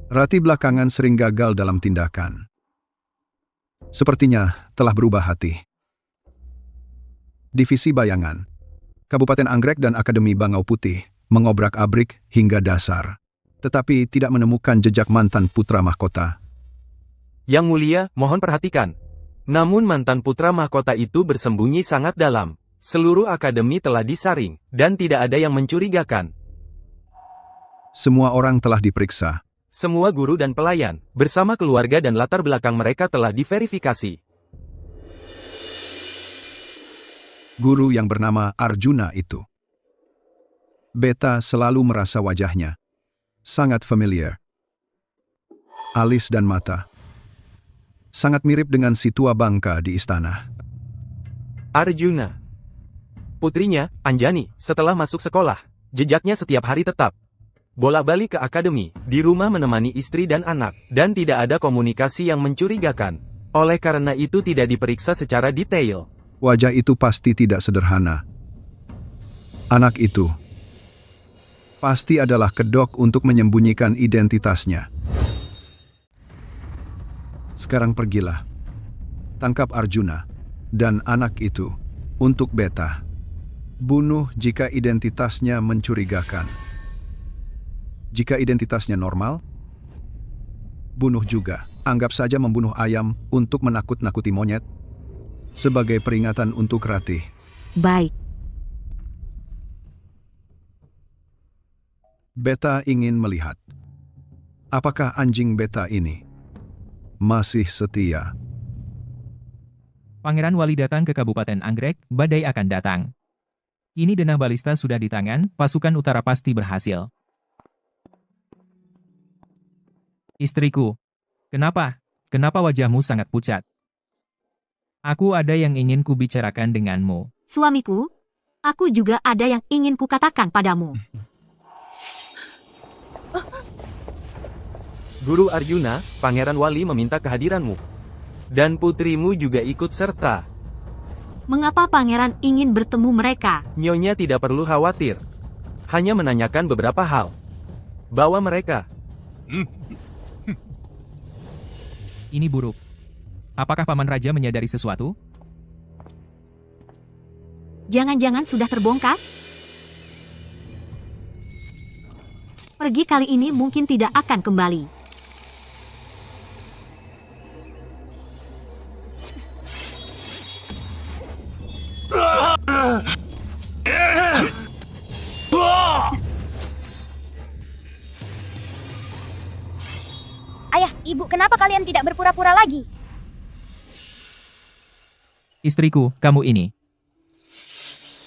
Ratih belakangan sering gagal dalam tindakan. Sepertinya telah berubah hati. Divisi Bayangan, Kabupaten Anggrek dan Akademi Bangau Putih mengobrak-abrik hingga dasar, tetapi tidak menemukan jejak mantan putra mahkota. Yang Mulia, mohon perhatikan. Namun mantan putra mahkota itu bersembunyi sangat dalam. Seluruh akademi telah disaring, dan tidak ada yang mencurigakan. Semua orang telah diperiksa. Semua guru dan pelayan, bersama keluarga dan latar belakang mereka telah diverifikasi. Guru yang bernama Arjuna itu. Beta selalu merasa wajahnya. Sangat familiar. Alis dan mata. Sangat mirip dengan si tua bangka di istana. Arjuna. Putrinya, Anjani, setelah masuk sekolah, jejaknya setiap hari tetap bolak-balik ke akademi, di rumah menemani istri dan anak, dan tidak ada komunikasi yang mencurigakan. Oleh karena itu tidak diperiksa secara detail. Wajah itu pasti tidak sederhana. Anak itu pasti adalah kedok untuk menyembunyikan identitasnya. Sekarang pergilah. Tangkap Arjuna dan anak itu untuk Beta. Bunuh jika identitasnya mencurigakan. Jika identitasnya normal, bunuh juga. Anggap saja membunuh ayam untuk menakut-nakuti monyet. Sebagai peringatan untuk Ratih. Baik. Beta ingin melihat. Apakah anjing Beta ini masih setia? Pangeran Wali datang ke Kabupaten Anggrek, badai akan datang. Kini denah balista sudah di tangan, pasukan utara pasti berhasil. Istriku, kenapa? Kenapa wajahmu sangat pucat? Aku ada yang ingin kubicarakan denganmu. Suamiku, aku juga ada yang ingin kukatakan padamu. Guru Arjuna, Pangeran Wali meminta kehadiranmu. Dan putrimu juga ikut serta. Mengapa pangeran ingin bertemu mereka? Nyonya tidak perlu khawatir. Hanya menanyakan beberapa hal. Bawa mereka. Ini buruk. Apakah Paman Raja menyadari sesuatu? Jangan-jangan sudah terbongkar? Pergi kali ini mungkin tidak akan kembali. Ayah, ibu, kenapa kalian tidak berpura-pura lagi? Istriku, kamu ini.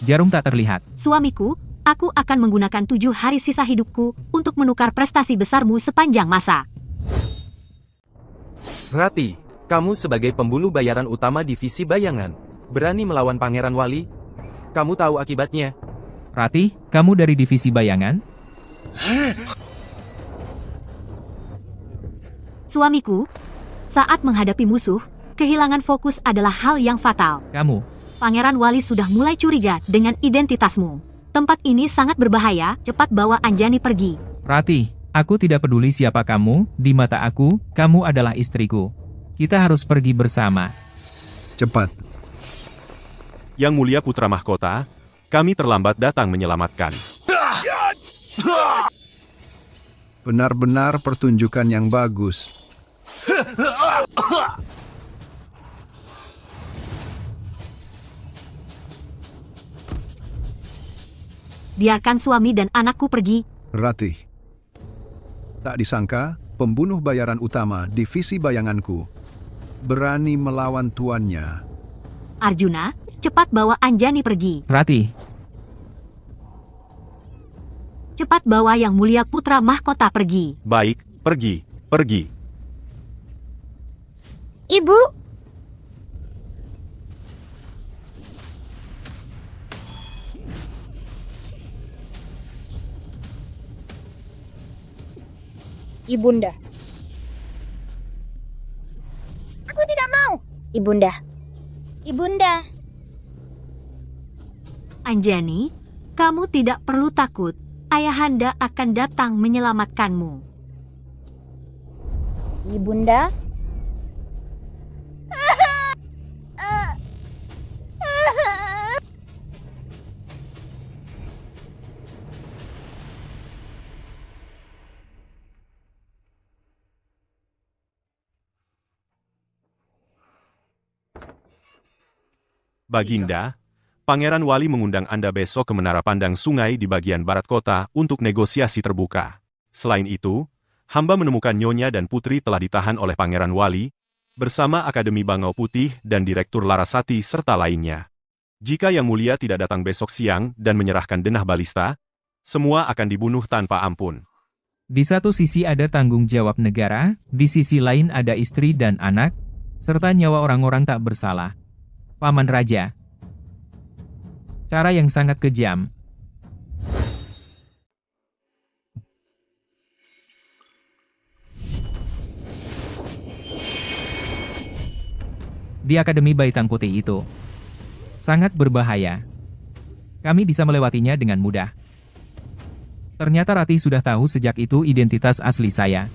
Jarum tak terlihat. Suamiku, aku akan menggunakan 7 hari sisa hidupku untuk menukar prestasi besarmu sepanjang masa. Rati, kamu sebagai pembunuh bayaran utama divisi bayangan, berani melawan Pangeran Wali? Kamu tahu akibatnya. Rati, kamu dari divisi bayangan? Suamiku, saat menghadapi musuh, kehilangan fokus adalah hal yang fatal. Kamu. Pangeran Wali sudah mulai curiga dengan identitasmu. Tempat ini sangat berbahaya, cepat bawa Anjani pergi. Rati, aku tidak peduli siapa kamu, di mata aku, kamu adalah istriku. Kita harus pergi bersama. Cepat. Yang Mulia Putra Mahkota, kami terlambat datang menyelamatkan. Benar-benar pertunjukan yang bagus. Biarkan suami dan anakku pergi. Ratih. Tak disangka, pembunuh bayaran utama divisi bayanganku berani melawan tuannya. Arjuna, cepat bawa Anjani pergi. Rati, Cepat bawa Yang Mulia Putra Mahkota pergi. Baik, pergi. Ibu, Ibunda. Aku tidak mau. Ibunda. Ibunda. Anjani, kamu tidak perlu takut. Ayahanda akan datang menyelamatkanmu. Ibunda. Baginda, Pangeran Wali mengundang Anda besok ke Menara Pandang Sungai di bagian barat kota untuk negosiasi terbuka. Selain itu, hamba menemukan Nyonya dan Putri telah ditahan oleh Pangeran Wali, bersama Akademi Bangau Putih dan Direktur Larasati serta lainnya. Jika Yang Mulia tidak datang besok siang dan menyerahkan denah balista, semua akan dibunuh tanpa ampun. di satu sisi ada tanggung jawab negara, di sisi lain ada istri dan anak, serta nyawa orang-orang tak bersalah. Paman Raja. Cara yang sangat kejam. Di Akademi Baitang Putih itu sangat berbahaya. Kami bisa melewatinya dengan mudah. Ternyata Rati sudah tahu sejak itu identitas asli saya.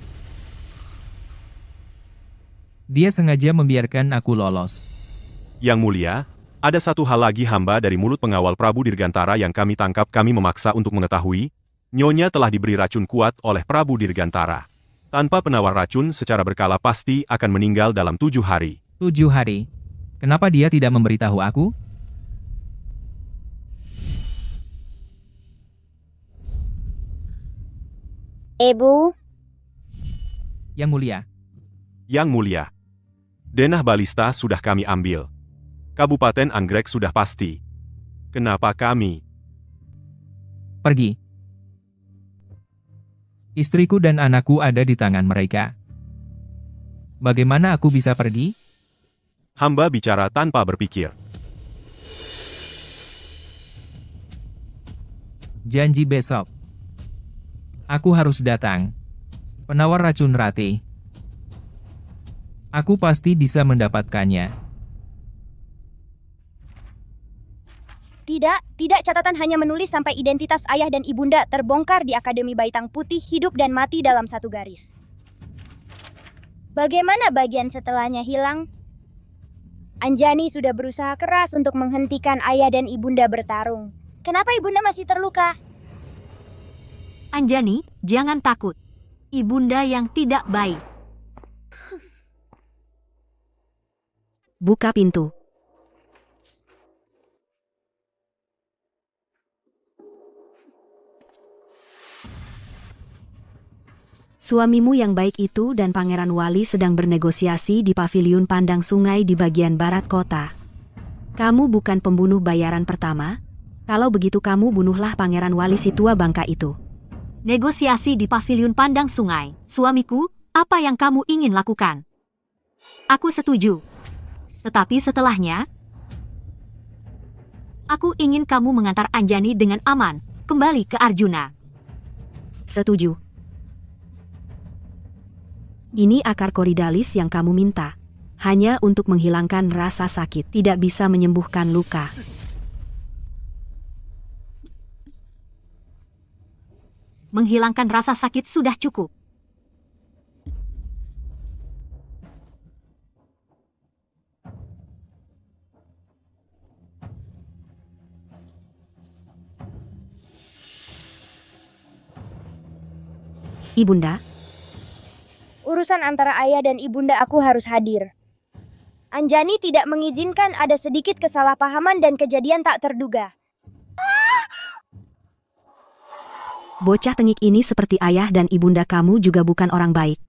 Dia sengaja membiarkan aku lolos. Yang Mulia, ada satu hal lagi hamba dari mulut pengawal Prabu Dirgantara yang kami tangkap. Kami memaksa untuk mengetahui, Nyonya telah diberi racun kuat oleh Prabu Dirgantara. Tanpa penawar racun secara berkala pasti akan meninggal dalam 7 hari. 7 hari. Kenapa dia tidak memberitahu aku? Ibu, Yang Mulia. Yang Mulia, denah balista sudah kami ambil. Kabupaten Anggrek sudah pasti. Kenapa kami? Pergi. Istriku dan anakku ada di tangan mereka. Bagaimana aku bisa pergi? Hamba bicara tanpa berpikir. Janji besok. Aku harus datang. Penawar racun Rati. Aku pasti bisa mendapatkannya. tidak catatan hanya menulis sampai identitas ayah dan ibunda terbongkar di Akademi Baitang Putih hidup dan mati dalam satu garis. Bagaimana bagian setelahnya hilang? Anjani sudah berusaha keras untuk menghentikan ayah dan ibunda bertarung. Kenapa ibunda masih terluka? Anjani, jangan takut. Ibunda yang tidak baik. Buka pintu. Suamimu yang baik itu dan Pangeran Wali sedang bernegosiasi di paviliun pandang sungai di bagian barat kota. Kamu bukan pembunuh bayaran pertama? Kalau begitu kamu bunuhlah Pangeran Wali si tua bangka itu. Negosiasi di paviliun pandang sungai. Suamiku, apa yang kamu ingin lakukan? Aku setuju. Tetapi setelahnya, aku ingin kamu mengantar Anjani dengan aman kembali ke Arjuna. Setuju. Ini akar koridalis yang kamu minta. Hanya untuk menghilangkan rasa sakit, tidak bisa menyembuhkan luka. Menghilangkan rasa sakit sudah cukup. Ibunda, Urusan antara ayah dan ibunda aku harus hadir. Anjani tidak mengizinkan ada sedikit kesalahpahaman dan kejadian tak terduga. bocah tengik ini seperti ayah dan ibunda kamu juga bukan orang baik.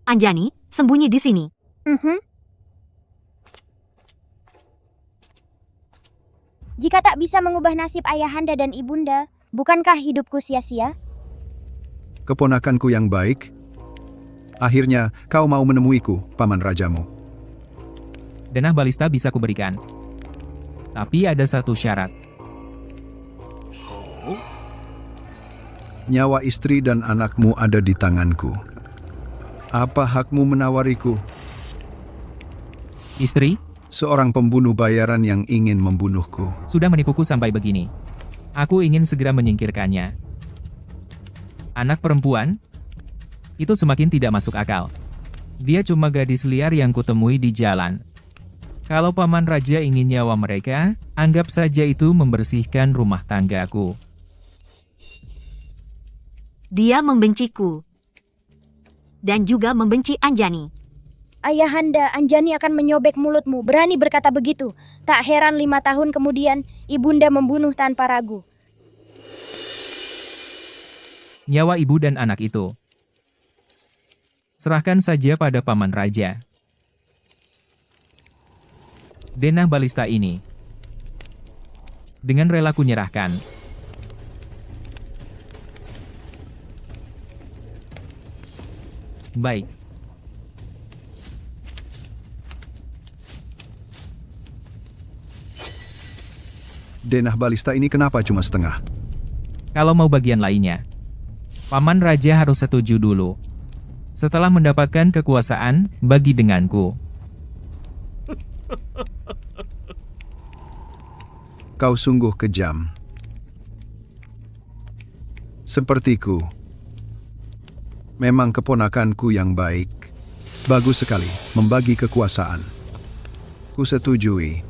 Anjani, sembunyi di sini. Jika tak bisa mengubah nasib ayahanda dan ibunda, bukankah hidupku sia-sia? Keponakanku yang baik, akhirnya kau mau menemuiku, paman rajamu. Denah balista bisa kuberikan. Tapi ada satu syarat. Nyawa istri dan anakmu ada di tanganku. Apa hakmu menawariku? Istri, Seorang pembunuh bayaran yang ingin membunuhku. sudah menipuku sampai begini. Aku ingin segera menyingkirkannya. Anak perempuan? Itu semakin tidak masuk akal. Dia cuma gadis liar yang kutemui di jalan. Kalau paman raja ingin nyawa mereka, anggap saja itu membersihkan rumah tanggaku. Dia membenciku. Dan juga membenci Anjani. Ayahanda, Anjani akan menyobek mulutmu. Berani berkata begitu. Tak heran 5 tahun kemudian, ibunda membunuh tanpa ragu. Nyawa ibu dan anak itu. Serahkan saja pada paman raja. Denah balista ini. Dengan rela kunyerahkan. Baik. Denah balista ini kenapa cuma setengah? Kalau mau bagian lainnya, paman raja harus setuju dulu. Setelah mendapatkan kekuasaan, bagi denganku. Kau sungguh kejam. Sepertiku. Memang keponakanku yang baik. Bagus sekali membagi kekuasaan. Kusetujui.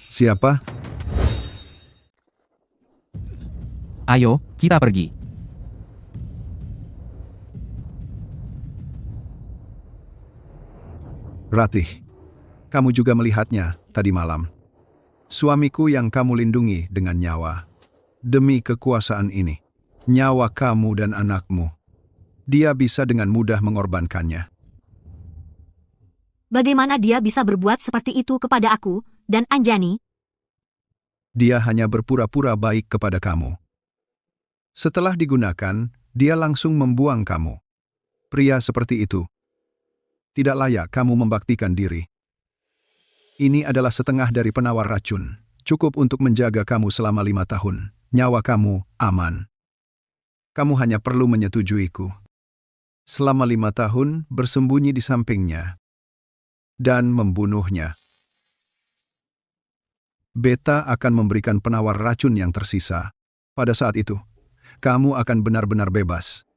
Siapa? Ayo, kita pergi. Ratih. Kamu juga melihatnya tadi malam. Suamiku yang kamu lindungi dengan nyawa. Demi kekuasaan ini, nyawa kamu dan anakmu. Dia bisa dengan mudah mengorbankannya. Bagaimana dia bisa berbuat seperti itu kepada aku dan Anjani? Dia hanya berpura-pura baik kepada kamu. Setelah digunakan, dia langsung membuang kamu. Pria seperti itu tidak layak kamu membaktikan diri. Ini adalah setengah dari penawar racun, cukup untuk menjaga kamu selama 5 tahun. Nyawa kamu aman. Kamu hanya perlu menyetujuiku. Selama 5 tahun bersembunyi di sampingnya. dan membunuhnya. Beta akan memberikan penawar racun yang tersisa. Pada saat itu, kamu akan benar-benar bebas.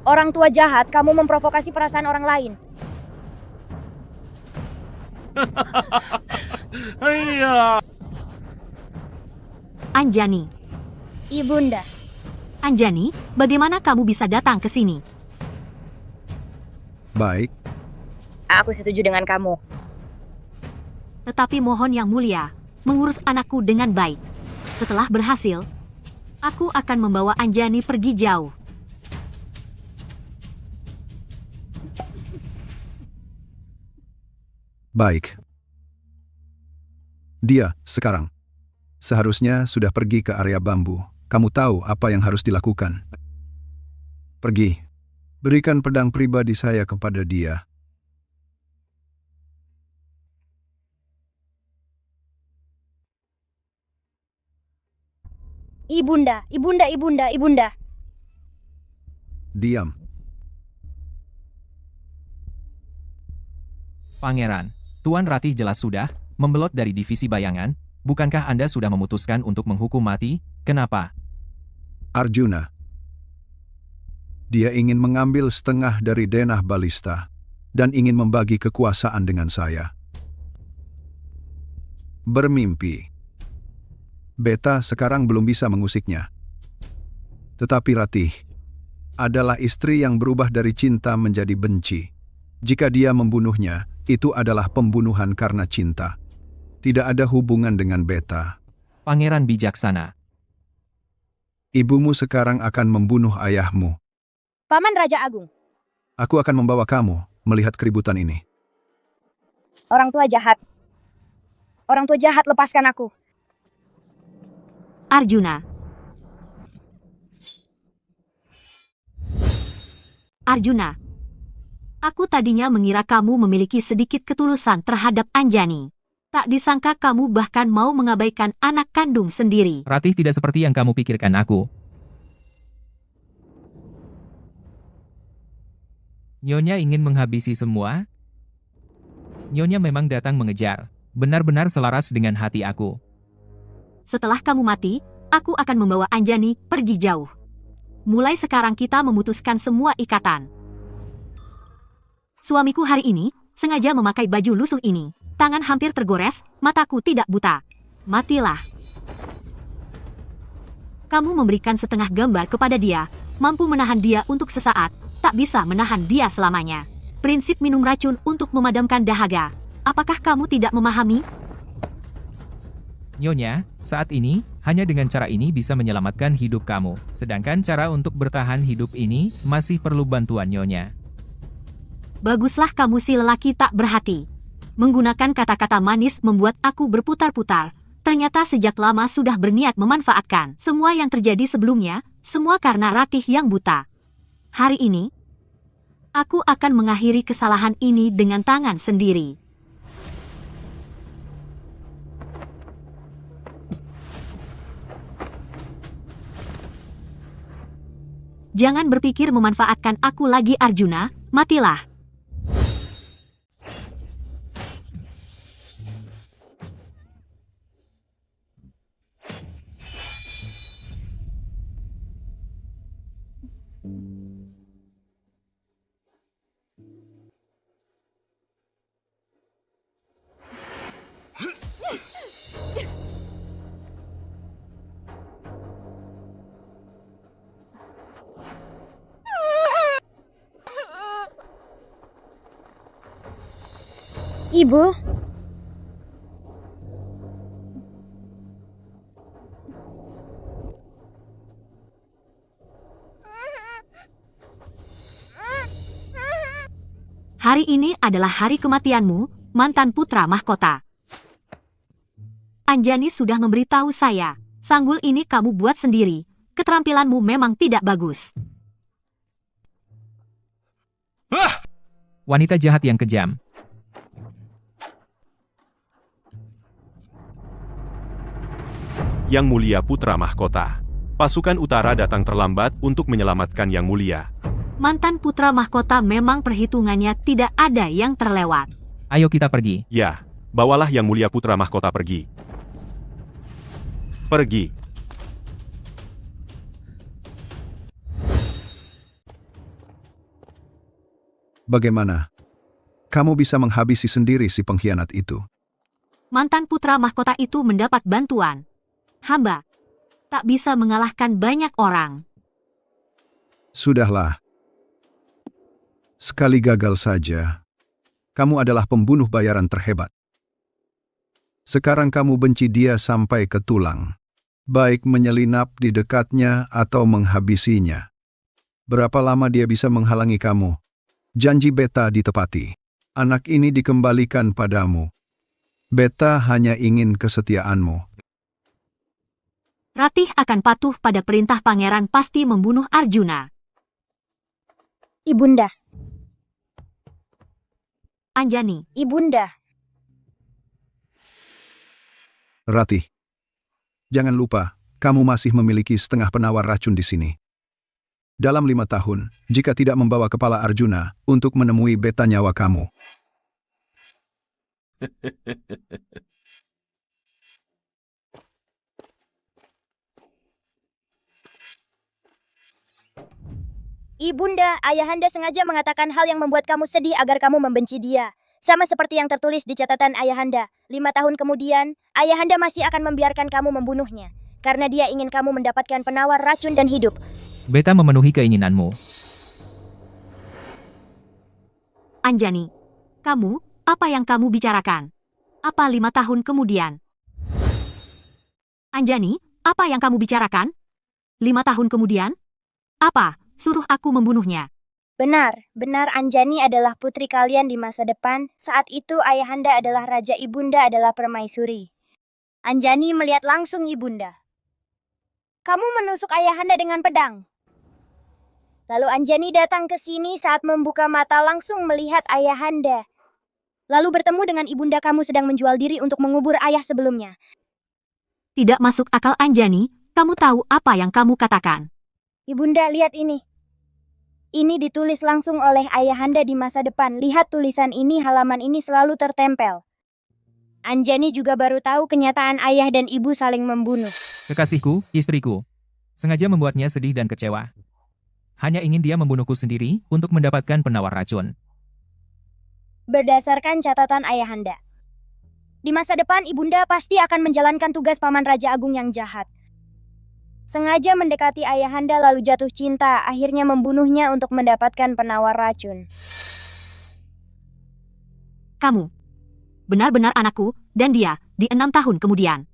Orang tua jahat, kamu memprovokasi perasaan orang lain. Anjani. Ibunda, Anjani, bagaimana kamu bisa datang ke sini? Baik, aku setuju dengan kamu. Tetapi mohon yang mulia, mengurus anakku dengan baik. Setelah berhasil, aku akan membawa Anjani pergi jauh. baik. Dia, sekarang. Seharusnya sudah pergi ke area bambu. Kamu tahu apa yang harus dilakukan. Pergi. Berikan pedang pribadi saya kepada dia. Ibunda, ibunda. Diam. Pangeran, Tuan Ratih jelas sudah membelot dari divisi bayangan. Bukankah Anda sudah memutuskan untuk menghukum mati? Kenapa? Arjuna. Dia ingin mengambil setengah dari denah balista dan ingin membagi kekuasaan dengan saya. Bermimpi. Beta sekarang belum bisa mengusiknya. Tetapi Ratih adalah istri yang berubah dari cinta menjadi benci. Jika dia membunuhnya, itu adalah pembunuhan karena cinta. Tidak ada hubungan dengan Beta. Pangeran bijaksana. Ibumu sekarang akan membunuh ayahmu. Paman Raja Agung, Aku akan membawa kamu melihat keributan ini. orang tua jahat. Orang tua jahat, lepaskan aku. Arjuna. Arjuna. Aku tadinya mengira kamu memiliki sedikit ketulusan terhadap Anjani. Tak disangka kamu bahkan mau mengabaikan anak kandung sendiri. Ratih tidak seperti yang kamu pikirkan aku. Nyonya ingin menghabisi semua? Nyonya memang datang mengejar. Benar-benar selaras dengan hati aku. Setelah kamu mati, aku akan membawa Anjani pergi jauh. Mulai sekarang kita memutuskan semua ikatan. Suamiku hari ini sengaja memakai baju lusuh ini. Tangan hampir tergores, mataku tidak buta. Matilah. Kamu memberikan setengah gambar kepada dia, mampu menahan dia untuk sesaat, tak bisa menahan dia selamanya. Prinsip minum racun untuk memadamkan dahaga. Apakah kamu tidak memahami? Nyonya, saat ini, hanya dengan cara ini bisa menyelamatkan hidup kamu. Sedangkan cara untuk bertahan hidup ini, masih perlu bantuan Nyonya. Baguslah kamu si lelaki tak berhati. Menggunakan kata-kata manis membuat aku berputar-putar. Ternyata sejak lama sudah berniat memanfaatkan semua yang terjadi sebelumnya, semua karena Ratih yang buta. Hari ini, aku akan mengakhiri kesalahan ini dengan tangan sendiri. Jangan berpikir memanfaatkan aku lagi Arjuna, matilah. Ibu, Hari ini adalah hari kematianmu, mantan putra mahkota. Anjani sudah memberitahu saya, sanggul ini kamu buat sendiri. Keterampilanmu memang tidak bagus. Wanita jahat yang kejam. Yang Mulia Putra Mahkota. Pasukan utara datang terlambat untuk menyelamatkan Yang Mulia. Mantan putra mahkota memang perhitungannya tidak ada yang terlewat. Ayo kita pergi. Ya, bawalah Yang Mulia Putra Mahkota pergi. Pergi. Bagaimana? Kamu bisa menghabisi sendiri si pengkhianat itu. Mantan putra mahkota itu mendapat bantuan. Hamba tak bisa mengalahkan banyak orang. Sudahlah. Sekali gagal saja. Kamu adalah pembunuh bayaran terhebat. Sekarang kamu benci dia sampai ke tulang. Baik menyelinap di dekatnya atau menghabisinya. Berapa lama dia bisa menghalangi kamu? Janji Beta ditepati. Anak ini dikembalikan padamu. Beta hanya ingin kesetiaanmu. Ratih akan patuh pada perintah pangeran pasti membunuh Arjuna. Ibunda, Anjani, Ibunda. Ratih, jangan lupa, kamu masih memiliki setengah penawar racun di sini. Dalam 5 tahun, jika tidak membawa kepala Arjuna untuk menemui Beta nyawa kamu. Ibunda, Ayahanda sengaja mengatakan hal yang membuat kamu sedih agar kamu membenci dia. Sama seperti yang tertulis di catatan Ayahanda. 5 tahun kemudian, Ayahanda masih akan membiarkan kamu membunuhnya. Karena dia ingin kamu mendapatkan penawar racun dan hidup. Beta memenuhi keinginanmu. Anjani, kamu, apa yang kamu bicarakan? Apa 5 tahun kemudian? Anjani, apa yang kamu bicarakan? 5 tahun kemudian? Apa? Suruh aku membunuhnya. Benar Anjani adalah putri kalian di masa depan. Saat itu Ayahanda adalah raja, Ibunda adalah permaisuri. Anjani melihat langsung Ibunda. Kamu menusuk Ayahanda dengan pedang. Lalu Anjani datang ke sini saat membuka mata langsung melihat Ayahanda. Lalu bertemu dengan Ibunda, kamu sedang menjual diri untuk mengubur ayah sebelumnya. Tidak masuk akal Anjani, kamu tahu apa yang kamu katakan. Ibunda, lihat ini. Ini ditulis langsung oleh Ayahanda di masa depan. Lihat tulisan ini, halaman ini selalu tertempel. Anjani juga baru tahu kenyataan ayah dan ibu saling membunuh. Kekasihku, istriku. Sengaja membuatnya sedih dan kecewa. Hanya ingin dia membunuhku sendiri untuk mendapatkan penawar racun. Berdasarkan catatan Ayahanda. Di masa depan, Ibunda pasti akan menjalankan tugas Paman Raja Agung yang jahat. Sengaja mendekati Ayahanda lalu jatuh cinta, akhirnya membunuhnya untuk mendapatkan penawar racun. Kamu, benar-benar anakku, dan dia, di 6 tahun kemudian.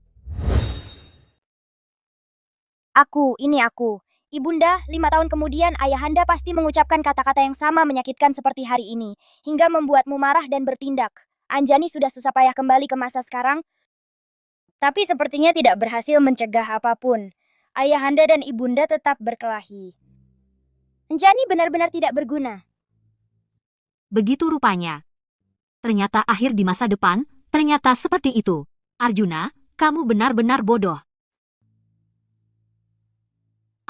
Ini aku. Ibunda, 5 tahun kemudian Ayahanda pasti mengucapkan kata-kata yang sama menyakitkan seperti hari ini, hingga membuatmu marah dan bertindak. Anjani sudah susah payah kembali ke masa sekarang, tapi sepertinya tidak berhasil mencegah apapun. Ayahanda dan Ibunda tetap berkelahi. Anjani benar-benar tidak berguna. Begitu rupanya. Ternyata akhir di masa depan, ternyata seperti itu. Arjuna, kamu benar-benar bodoh.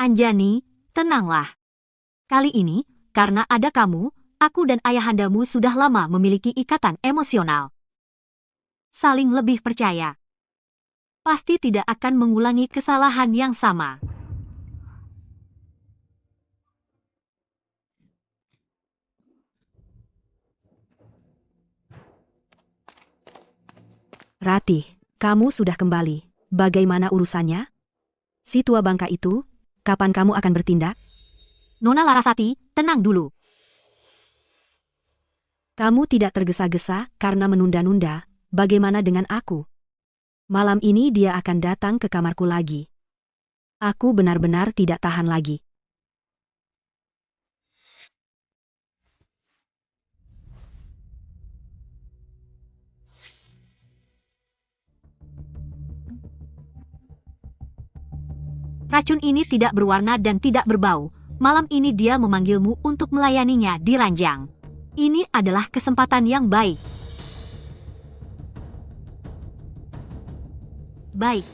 Anjani, tenanglah. Kali ini, karena ada kamu, aku dan ayahandamu sudah lama memiliki ikatan emosional. Saling lebih percaya. Pasti tidak akan mengulangi kesalahan yang sama. Ratih, kamu sudah kembali. Bagaimana urusannya? Si tua bangka itu, kapan kamu akan bertindak? Nona Larasati, tenang dulu. Kamu tidak tergesa-gesa karena menunda-nunda. Bagaimana dengan aku? Malam ini dia akan datang ke kamarku lagi. Aku benar-benar tidak tahan lagi. Racun ini tidak berwarna dan tidak berbau. Malam ini dia memanggilmu untuk melayaninya di ranjang. Ini adalah kesempatan yang baik. Baik.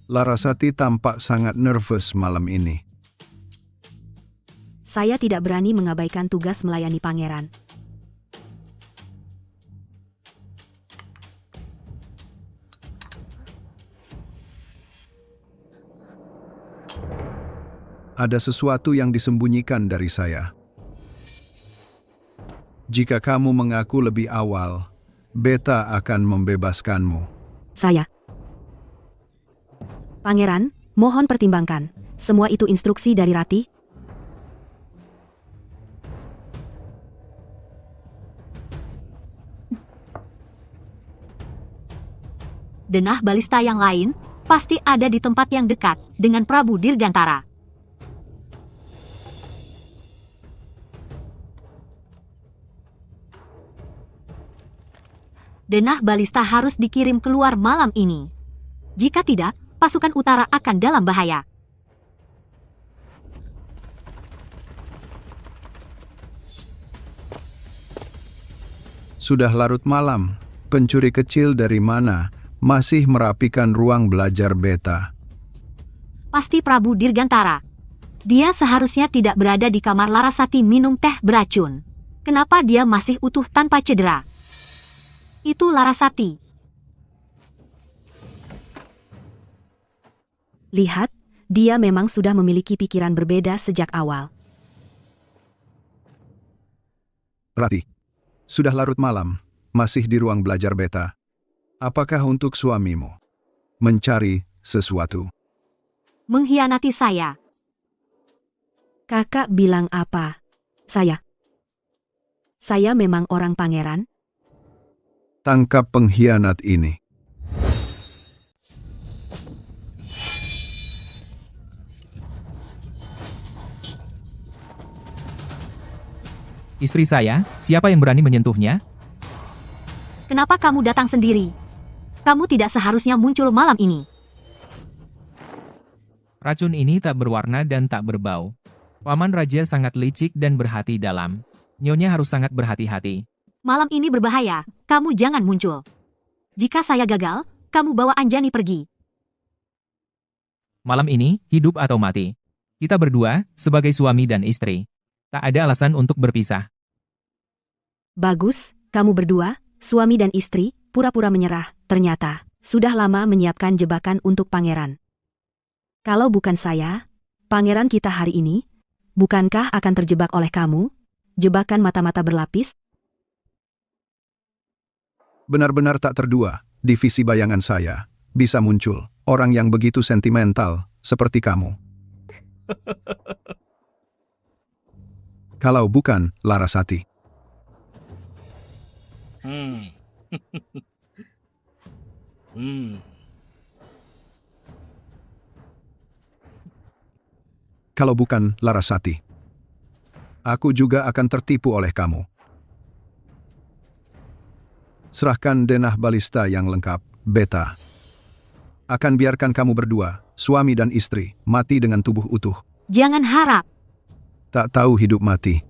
Larasati tampak sangat nervous malam ini. Saya tidak berani mengabaikan tugas melayani pangeran. Ada sesuatu yang disembunyikan dari saya. Jika kamu mengaku lebih awal, Beta akan membebaskanmu. Saya. Pangeran, mohon pertimbangkan. Semua itu instruksi dari Rati. Denah balista yang lain pasti ada di tempat yang dekat dengan Prabu Dirgantara. Denah balista harus dikirim keluar malam ini. Jika tidak, pasukan utara akan dalam bahaya. Sudah larut malam, pencuri kecil dari mana masih merapikan ruang belajar Beta. Pasti Prabu Dirgantara. Dia seharusnya tidak berada di kamar Larasati minum teh beracun. Kenapa dia masih utuh tanpa cedera? Itu Larasati. Lihat, dia memang sudah memiliki pikiran berbeda sejak awal. Rati, sudah larut malam, masih di ruang belajar Beta. Apakah untuk suamimu mencari sesuatu? Mengkhianati saya. Kakak bilang apa? Saya memang orang pangeran. Tangkap pengkhianat ini. Istri saya, siapa yang berani menyentuhnya? Kenapa kamu datang sendiri? Kamu tidak seharusnya muncul malam ini. Racun ini tak berwarna dan tak berbau. Paman Raja sangat licik dan berhati dalam. Nyonya harus sangat berhati-hati. Malam ini berbahaya, kamu jangan muncul. Jika saya gagal, kamu bawa Anjani pergi. Malam ini, hidup atau mati. Kita berdua, sebagai suami dan istri. Tak ada alasan untuk berpisah. Bagus, kamu berdua, suami dan istri, pura-pura menyerah, ternyata, sudah lama menyiapkan jebakan untuk pangeran. Kalau bukan saya, pangeran kita hari ini, bukankah akan terjebak oleh kamu? Jebakan mata-mata berlapis? Benar-benar tak terdua, divisi bayangan saya, bisa muncul orang yang begitu sentimental seperti kamu. Kalau bukan Larasati. Kalau bukan Larasati, aku juga akan tertipu oleh kamu. Serahkan denah balista yang lengkap, Beta. Akan biarkan kamu berdua, suami dan istri, mati dengan tubuh utuh. Jangan harap. Tak tahu hidup mati.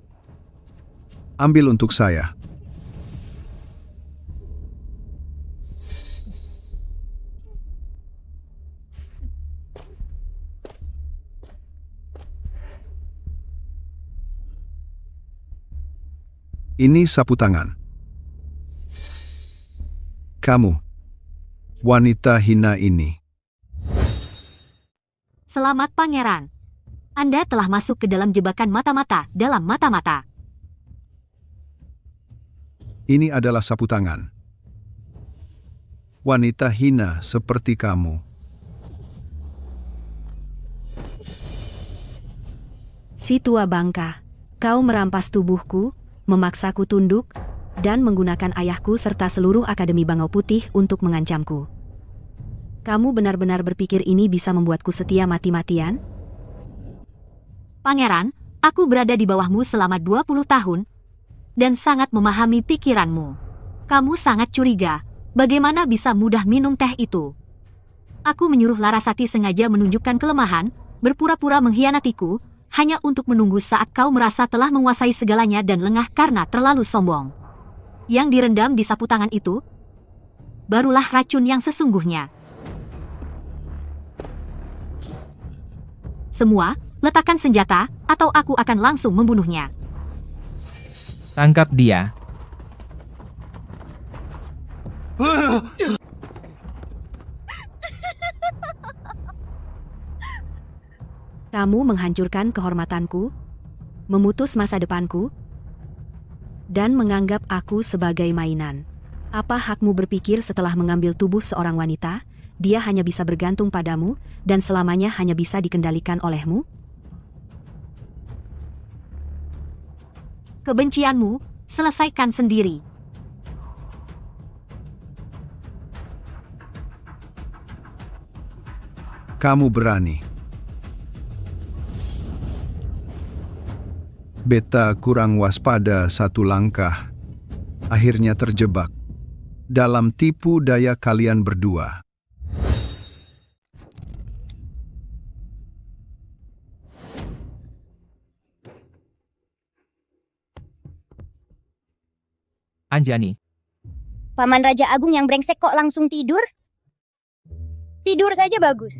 Ambil untuk saya. Ini sapu tangan. Kamu, wanita hina ini. Selamat pangeran. Anda telah masuk ke dalam jebakan mata-mata dalam mata-mata. Ini adalah sapu tangan. Wanita hina seperti kamu. Si tua bangka, kau merampas tubuhku, memaksaku tunduk, dan menggunakan ayahku serta seluruh Akademi Bangau Putih untuk mengancamku. Kamu benar-benar berpikir ini bisa membuatku setia mati-matian? Pangeran, aku berada di bawahmu selama 20 tahun, dan sangat memahami pikiranmu. Kamu sangat curiga, bagaimana bisa mudah minum teh itu? Aku menyuruh Larasati sengaja menunjukkan kelemahan, berpura-pura mengkhianatiku, hanya untuk menunggu saat kau merasa telah menguasai segalanya dan lengah karena terlalu sombong. Yang direndam di sapu tangan itu, barulah racun yang sesungguhnya. Semua, letakkan senjata, atau aku akan langsung membunuhnya. Tangkap dia. Kamu menghancurkan kehormatanku, memutus masa depanku, dan menganggap aku sebagai mainan. Apa hakmu berpikir setelah mengambil tubuh seorang wanita, dia hanya bisa bergantung padamu, dan selamanya hanya bisa dikendalikan olehmu? Kebencianmu, selesaikan sendiri. Kamu berani. Beta kurang waspada satu langkah. Akhirnya terjebak dalam tipu daya kalian berdua. Anjani, Paman Raja Agung yang brengsek kok langsung tidur? Tidur saja bagus.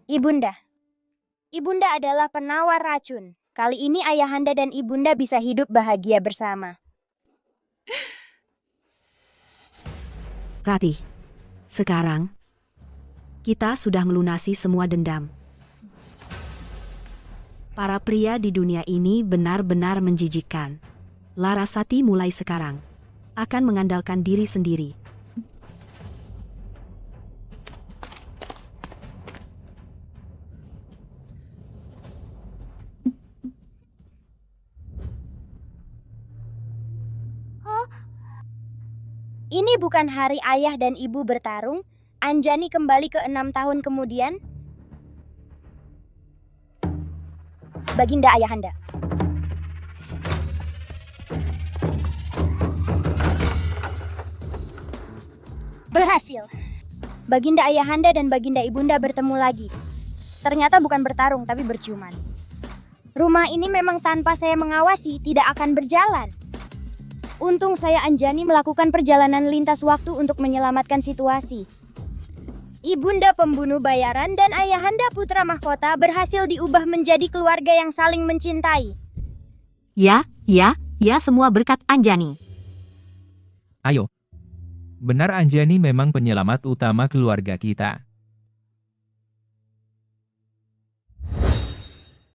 Ibunda. Ibunda adalah penawar racun. Kali ini ayahanda dan ibunda bisa hidup bahagia bersama. Ratih, sekarang, kita sudah melunasi semua dendam. Para pria di dunia ini benar-benar menjijikkan. Larasati mulai sekarang akan mengandalkan diri sendiri. Ini bukan hari ayah dan ibu bertarung. Anjani kembali ke 6 tahun kemudian. Baginda ayahanda. Berhasil. Baginda ayahanda dan baginda ibunda bertemu lagi. Ternyata bukan bertarung tapi berciuman. Rumah ini memang tanpa saya mengawasi tidak akan berjalan. Untung saya Anjani melakukan perjalanan lintas waktu untuk menyelamatkan situasi. Ibunda pembunuh bayaran dan ayahanda putra mahkota berhasil diubah menjadi keluarga yang saling mencintai. Ya, semua berkat Anjani. ayo. Benar Anjani memang penyelamat utama keluarga kita.